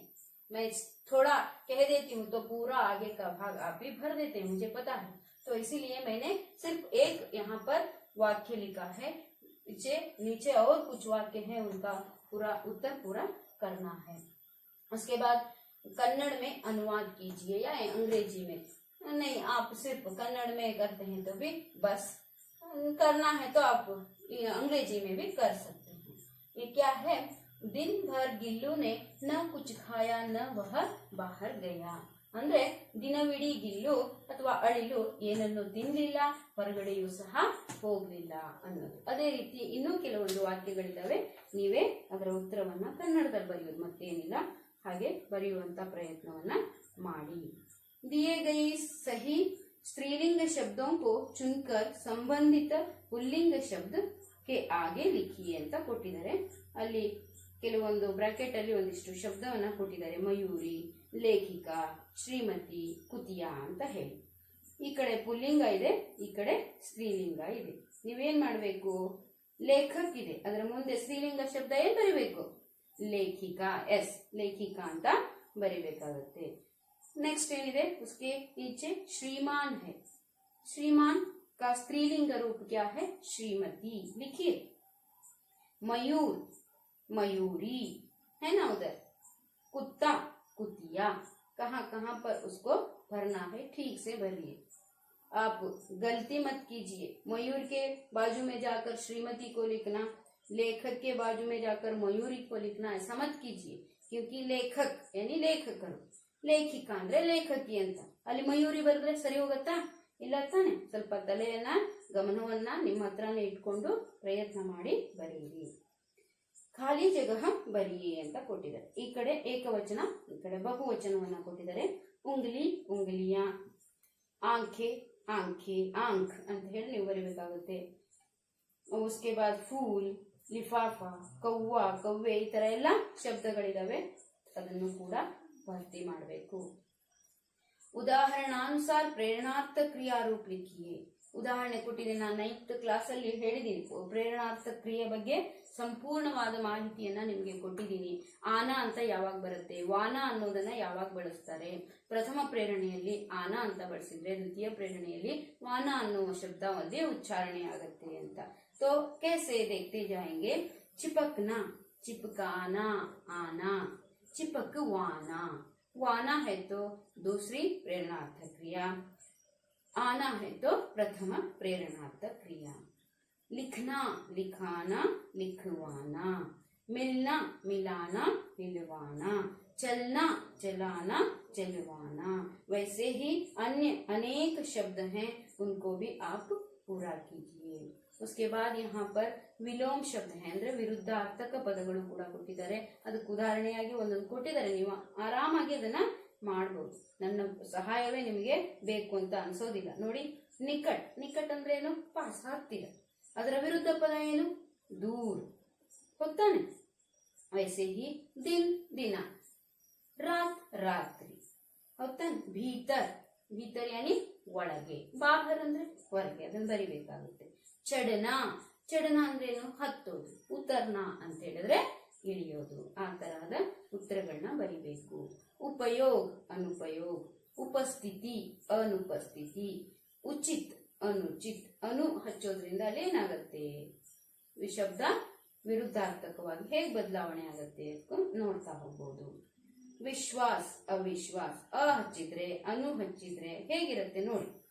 मैं थोड़ा कह देती हूँ तो पूरा आगे का भाग आप भी भर देते हैं, मुझे पता है. तो इसीलिए मैंने सिर्फ एक यहाँ पर वाक्य लिखा है, नीचे और कुछ वाक्य है, उनका पूरा उत्तर पूरा करना है. उसके बाद कन्नड़ में अनुवाद कीजिए या अंग्रेजी में. नहीं, आप सिर्फ कन्नड़ में करते हैं तो भी बस, करना है तो आप अंग्रेजी में भी कर सकते हैं. ये क्या है, दिन भर गिल्लू ने न कुछ खाया न वह बाहर गया. ಅಂದ್ರೆ ದಿನವಿಡೀ ಗಿಲ್ಲು ಅಥವಾ ಅಳಿಲು ಏನನ್ನು ತಿನ್ನಲಿಲ್ಲ, ಹೊರಗಡೆಯೂ ಸಹ ಹೋಗ್ಲಿಲ್ಲ ಅನ್ನೋದು. ಅದೇ ರೀತಿ ಇನ್ನೂ ಕೆಲವೊಂದು ವಾಕ್ಯಗಳಿದಾವೆ. ನೀವೇ ಅದರ ಉತ್ತರವನ್ನ ಕನ್ನಡದಲ್ಲಿ ಬರೆಯೋದು, ಮತ್ತೇನಿಲ್ಲ. ಹಾಗೆ ಬರೆಯುವಂತ ಪ್ರಯತ್ನವನ್ನ ಮಾಡಿ. दिए गई सही स्त्रीलिंग शब्दों को चुनकर संबंधित पुल्लिंग शब्द के आगे लिखिए ಅಂತ ಕೊಟ್ಟಿದ್ದಾರೆ. ಅಲ್ಲಿ ಕೆಲವೊಂದು ಬ್ರಾಕೆಟ್ ಅಲ್ಲಿ ಒಂದಿಷ್ಟು ಶಬ್ದವನ್ನ ಕೊಟ್ಟಿದ್ದಾರೆ. ಮಯೂರಿ, ಲೇಖಿಕಾ, ಶ್ರೀಮತಿ, ಕುತಿಯಾ ಅಂತ ಹೇಳಿ. ಈ ಕಡೆ ಪುಲ್ಲಿಂಗ ಇದೆ, ಈ ಕಡೆ ಸ್ತ್ರೀಲಿಂಗ ಇದೆ. ನೀವೇನ್ ಮಾಡ್ಬೇಕು, ಲೇಖಕ್ ಇದೆ, ಅದರ ಮುಂದೆ ಸ್ತ್ರೀಲಿಂಗ ಶಬ್ದ ಏನ್ ಬರಿಬೇಕು, ಲೇಖಿಕಾ, ಎಸ್ ಲೇಖಿಕಾ ಅಂತ ಬರಿಬೇಕಾಗುತ್ತೆ. नेक्स्ट ಏನಿದೆ, उसके नीचे श्रीमान है. श्रीमान का स्त्रीलिंग रूप क्या है, श्रीमती. लिखिए. मयूर, मयूरी है ना उधर. कुत्ता, कुतिया. कहाँ कहाँ पर उसको भरना है, ठीक से भरिए. आप गलती मत कीजिए. मयूर के बाजू में जाकर श्रीमती को लिखना, लेखक के बाजू में जाकर मयूरी को लिखना, ऐसा मत कीजिए. क्योंकि लेखक यानी लेखकರು, ಲೇಖಿಕಾ ಅಂದ್ರೆ ಲೇಖಕಿ ಅಂತ. ಅಲ್ಲಿ ಮಯೂರಿ ಬರೆದ್ರೆ ಸರಿ ಹೋಗತ್ತಾ, ಇಲ್ಲ ತಾನೆ. ಸ್ವಲ್ಪ ತಲೆಯನ್ನ, ಗಮನವನ್ನ ನಿಮ್ಮ ಹತ್ರನೇ ಇಟ್ಕೊಂಡು ಪ್ರಯತ್ನ ಮಾಡಿ ಬರೆಯಿರಿ. ಖಾಲಿ ಜಗಹ ಬರಿಯೇ ಅಂತ ಕೊಟ್ಟಿದ್ದಾರೆ. ಈ ಕಡೆ ಏಕವಚನ, ಈ ಕಡೆ ಬಹುವಚನವನ್ನ ಕೊಟ್ಟಿದ್ದಾರೆ. ಉಂಗ್ಲಿ, ಉಂಗ್ಲಿಯಾ. ಆಂಖೆ, ಆಂಖೆ, ಆಂಖ್ ಅಂತ ಹೇಳಿ ನೀವು ಬರಿಬೇಕಾಗುತ್ತೆ. ಉಸ್ಕೆ ಬಾದ್ ಫೂಲ್, ಲಿಫಾಫಾ, ಕವ್ವ, ಕವ್ವೆ, ಈ ತರ ಎಲ್ಲ ಶಬ್ದಗಳಿದಾವೆ. ಅದನ್ನು ಕೂಡ ಭರ್ತಿ ಮಾಡಬೇಕು. ಉದಾಹರಣಾನುಸಾರ ಪ್ರೇರಣಾರ್ಥ ಕ್ರಿಯಾರೂಪ ಲಿಖಿಯೇ. ಉದಾಹರಣೆ ಕೊಟ್ಟಿದೆ. ನಾನು 9th ಕ್ಲಾಸ್ ಅಲ್ಲಿ ಹೇಳಿದ್ದೀನಿ, ಪ್ರೇರಣಾರ್ಥ ಕ್ರಿಯೆ ಬಗ್ಗೆ ಸಂಪೂರ್ಣವಾದ ಮಾಹಿತಿಯನ್ನ ನಿಮಗೆ ಕೊಟ್ಟಿದ್ದೀನಿ. ಆನ ಅಂತ ಯಾವಾಗ ಬರುತ್ತೆ, ವಾನ ಅನ್ನೋದನ್ನ ಯಾವಾಗ ಬಳಸ್ತಾರೆ, ಪ್ರಥಮ ಪ್ರೇರಣೆಯಲ್ಲಿ ಆನ ಅಂತ ಬಳಸಿದ್ರೆ ದ್ವಿತೀಯ ಪ್ರೇರಣೆಯಲ್ಲಿ ವಾನ ಅನ್ನುವ ಶಬ್ದ ಒಂದೇ ಉಚ್ಚಾರಣೆ ಆಗತ್ತೆ ಅಂತ. तो कैसे देखते जाएंगे. चिपकना, चिपकाना, आना. चिपकवाना, वाना है तो दूसरी प्रेरणार्थक क्रिया, आना है तो प्रथम प्रेरणार्थक क्रिया. लिखना, लिखाना, लिखवाना. मिलना, मिलाना, मिलवाना. चलना, चलाना, चलवाना. वैसे ही अन्य अनेक शब्द हैं, उनको भी आप पूरा कीजिए. उसके बाद यहाँ पर ವಿಲೋಮ ಶಬ್ದ ಅಂದ್ರೆ ವಿರುದ್ಧಾರ್ಥಕ ಪದಗಳು ಕೂಡ ಕೊಟ್ಟಿದ್ದಾರೆ. ಅದಕ್ಕೆ ಉದಾಹರಣೆಯಾಗಿ ಒಂದೊಂದು ಕೊಟ್ಟಿದ್ದಾರೆ. ನೀವು ಆರಾಮಾಗಿ ಅದನ್ನ ಮಾಡಬಹುದು. ನನ್ನ ಸಹಾಯವೇ ನಿಮಗೆ ಬೇಕು ಅಂತ ಅನ್ಸೋದಿಲ್ಲ. ನೋಡಿ, ನಿಕಟ್, ನಿಕಟ್ ಅಂದ್ರೆ ಏನು, ಪಾಸ್, ಹತ್ತಿರ. ಅದರ ವಿರುದ್ಧ ಪದ ಏನು, ದೂರ. ಗೊತ್ತಾನೆ. ವೈಸೆ ಹಿ ದಿನ್, ದಿನ. ರಾತ್, ರಾತ್ರಿ. ಗೊತ್ತಾನೆ. ಭೀತರ್, ಭೀತರ್ ಯಾನಿ ಒಳಗೆ. ಬಾಹರ್ ಅಂದ್ರೆ ಹೊರಗೆ. ಅದನ್ನ ಬರಿಬೇಕಾಗುತ್ತೆ. ಚಡನ, ಚಡನ ಅಂದ್ರೆ ಏನು, ಹತ್ತೋದು. ಉತ್ತರ್ನ ಅಂತ ಹೇಳಿದ್ರೆ ಇಳಿಯೋದು. ಆ ತರಹದ ಉತ್ತರಗಳನ್ನ ಬರಿಬೇಕು. ಉಪಯೋಗ, ಅನುಪಯೋಗ. ಉಪಸ್ಥಿತಿ, ಅನುಪಸ್ಥಿತಿ. ಉಚಿತ್, ಅನುಚಿತ್. ಅನು ಹಚ್ಚೋದ್ರಿಂದ ಅಲ್ಲಿ ಏನಾಗತ್ತೆ, ಶಬ್ದ ವಿರುದ್ಧಾರ್ಥಕವಾಗಿ ಹೇಗೆ ಬದಲಾವಣೆ ಆಗತ್ತೆ ನೋಡ್ತಾ ಹೋಗ್ಬೋದು. ವಿಶ್ವಾಸ್, ಅವಿಶ್ವಾಸ್. ಅ ಹಚ್ಚಿದ್ರೆ, ಅನು ಹಚ್ಚಿದ್ರೆ ಹೇಗಿರುತ್ತೆ ನೋಡಿ.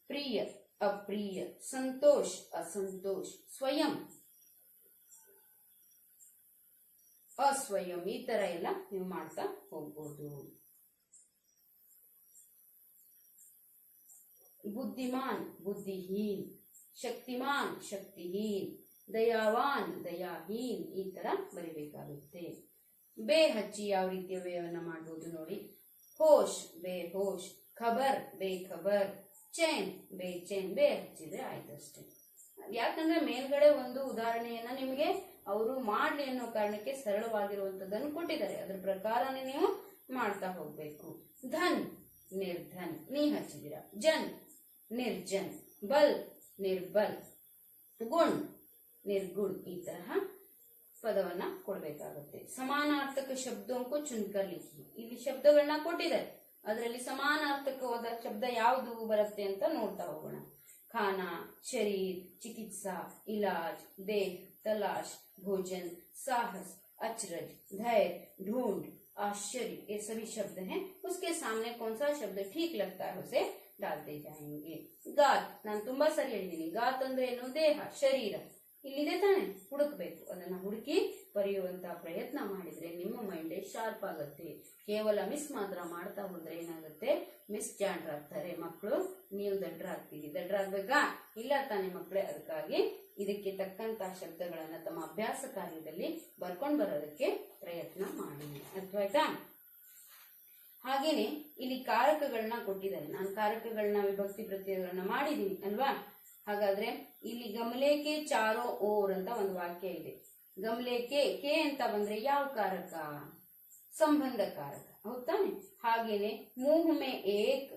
ಪ್ರಿಯ, ಅಪ್ರಿಯ. ಸಂತೋಷ್, ಅಸಂತೋಷ್. ಸ್ವಯಂ, ಅಸ್ವಯಂ. ಈ ತರ ಎಲ್ಲ ನೀವು ಮಾಡ್ತಾ ಹೋಗ್ಬೋದು. ಬುದ್ಧಿಮಾನ್, ಬುದ್ಧಿಹೀನ್. ಶಕ್ತಿಮಾನ್, ಶಕ್ತಿಹೀನ್. ದಯಾವಾನ್, ದಯಾಹೀನ್. ಈ ತರ ಬರಿಬೇಕಾಗುತ್ತೆ. ಬೇ ಹಚ್ಚಿ ಯಾವ ರೀತಿಯ ವ್ಯಯವನ್ನ ಮಾಡಬಹುದು ನೋಡಿ. ಹೋಶ್, ಬೇಹೋಶ್. ಖಬರ್, ಬೇಖಬರ್. ಚೈನ್, ಬೇಚೈನ್. ಬೇ ಹಚ್ಚಿದ್ರೆ ಆಯ್ತಷ್ಟೇ. ಯಾಕಂದ್ರೆ ಮೇಲ್ಗಡೆ ಒಂದು ಉದಾಹರಣೆಯನ್ನ ನಿಮಗೆ ಅವರು ಮಾಡ್ಲಿ ಅನ್ನೋ ಕಾರಣಕ್ಕೆ ಸರಳವಾಗಿರುವಂತದ್ದನ್ನು ಕೊಟ್ಟಿದ್ದಾರೆ. ಅದ್ರ ಪ್ರಕಾರನೇ ನೀವು ಮಾಡ್ತಾ ಹೋಗ್ಬೇಕು. ಧನ್, ನಿರ್ಧನ್. ನೀ ಹಚ್ಚಿದಿರ. ಜನ್, ನಿರ್ಜನ್. ಬಲ್, ನಿರ್ಬಲ್. ಗುಣ್, ನಿರ್ಗುಣ್. ಈ ತರಹ ಪದವನ್ನ ಕೊಡ್ಬೇಕಾಗುತ್ತೆ. ಸಮಾನಾರ್ಥಕ ಶಬ್ದಕ್ಕೂ ಚುನ್ಕರ್ ಲಿಖಿ. ಇಲ್ಲಿ ಶಬ್ದಗಳನ್ನ ಕೊಟ್ಟಿದ್ದಾರೆ. ಅದರಲ್ಲಿ ಸಮಾನಾರ್ಥಕವಾದ ಶಬ್ದ ಯಾವುದು ಬರುತ್ತೆ ಅಂತ ನೋಡ್ತಾ ಹೋಗೋಣ. ಖಾನಾ, ಶರೀರ್, ಚಿಕಿತ್ಸಾ, ಇಲಾಜ್, ದೇಹ್, तलाश, भोजन, साहस, अचरज, धैर्य, ढूंढ, आश्चर्य, ये सभी शब्द हैं. उसके सामने कौन सा शब्द ठीक लगता है उसे डालते जाएंगे. गात, ನಾನು ತುಂಬಾ ಸರಿ ಹೇಳಿದ್ದೀನಿ. ಗಾತ್ ಅಂದ್ರೆ ಏನು, ದೇಹ, ಶರೀರ. ಇಲ್ಲಿದೆ ತಾನೆ, ಹುಡುಕ್ಬೇಕು. ಅದನ್ನ ಹುಡುಕಿ ಬರೆಯುವಂತಹ ಪ್ರಯತ್ನ ಮಾಡಿದ್ರೆ ನಿಮ್ಮ ಮೈಂಡ್ ಶಾರ್ಪ್ ಆಗುತ್ತೆ. ಕೇವಲ ಮಿಸ್ ಮಾತ್ರ ಮಾಡ್ತಾ ಹೋದ್ರೆ ಏನಾಗುತ್ತೆ, ಮಿಸ್ ಜಾಣರಾಗ್ತಾರೆ ಮಕ್ಕಳು, ನೀವು ದಡ್ಡರಾಗ್ತೀವಿ. ದಡ್ಡರಾಗ್ಬೇಕಾ? ಇಲ್ಲ ತಾನೆ ಮಕ್ಕಳೇ. ಅದಕ್ಕಾಗಿ ಇದಕ್ಕೆ ತಕ್ಕಂತಹ ಶಬ್ದಗಳನ್ನ ತಮ್ಮ ಅಭ್ಯಾಸ ಕಾರ್ಯದಲ್ಲಿ ಬರ್ಕೊಂಡು ಬರೋದಕ್ಕೆ ಪ್ರಯತ್ನ ಮಾಡಿ. ಅರ್ಥವಾಯ್ತಾ? ಹಾಗೇನೆ ಇಲ್ಲಿ ಕಾರಕಗಳನ್ನ ಕೊಟ್ಟಿದ್ದಾರೆ. ನಾನು ಕಾರಕಗಳನ್ನ ವಿಭಕ್ತಿ ಪ್ರತ್ಯಯಗಳನ್ನ ಮಾಡಿದೀನಿ ಅಲ್ವಾ? ಹಾಗಾದ್ರೆ ಇಲ್ಲಿ ಗಮಲೇಕೆ ಚಾರೋ ಓರ್ ಅಂತ ಒಂದು ವಾಕ್ಯ ಇದೆ. ಗಮಲೇಕೆ ಕೆ ಅಂತ ಬಂದ್ರೆ ಯಾವ ಕಾರಕ? ಸಂಬಂಧ ಕಾರಕ, ಹೌದಾನೆ? ಹಾಗೇನೆ ಮೂಹ್ ಮೇ ಏಕ್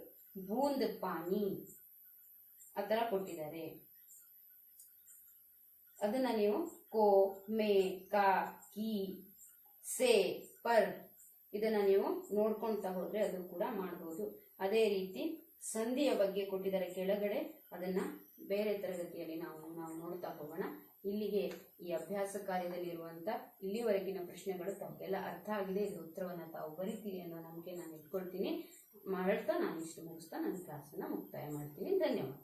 ಬೂಂದ್ ಪಾನಿ ಆತರ ಕೊಟ್ಟಿದ್ದಾರೆ. ಅದನ್ನ ನೀವು ಕೋ, ಮೇ, ಕಾ, ಕಿ, ಸೆ, ಪರ್ ಇದನ್ನ ನೀವು ನೋಡ್ಕೊಂತ ಹೋದ್ರೆ ಅದು ಕೂಡ ಮಾಡಬಹುದು. ಅದೇ ರೀತಿ ಸಂಧಿಯ ಬಗ್ಗೆ ಕೊಟ್ಟಿದ್ದಾರೆ ಕೆಳಗಡೆ, ಅದನ್ನ ಬೇರೆ ತರಗತಿಯಲ್ಲಿ ನಾವು ನೋಡ್ತಾ ಹೋಗೋಣ. ಇಲ್ಲಿಗೆ ಈ ಅಭ್ಯಾಸ ಕಾರ್ಯದಲ್ಲಿ ಇರುವಂತ ಇಲ್ಲಿವರೆಗಿನ ಪ್ರಶ್ನೆಗಳು ತಮಗೆಲ್ಲ ಅರ್ಥ ಆಗಿದೆ. ಇದ್ರ ಉತ್ತರವನ್ನ ತಾವು ಬರೀತೀರಿ ಅನ್ನೋ ನಂಬಿಕೆ ನಾನು ಇಟ್ಕೊಳ್ತೀನಿ. ಮಾಡ್ತಾ ನಾನು ಇಷ್ಟು ಮುಗಿಸ್ತಾ ನನ್ನ ಕ್ಲಾಸನ್ನ ಮುಕ್ತಾಯ ಮಾಡ್ತೀನಿ. ಧನ್ಯವಾದ.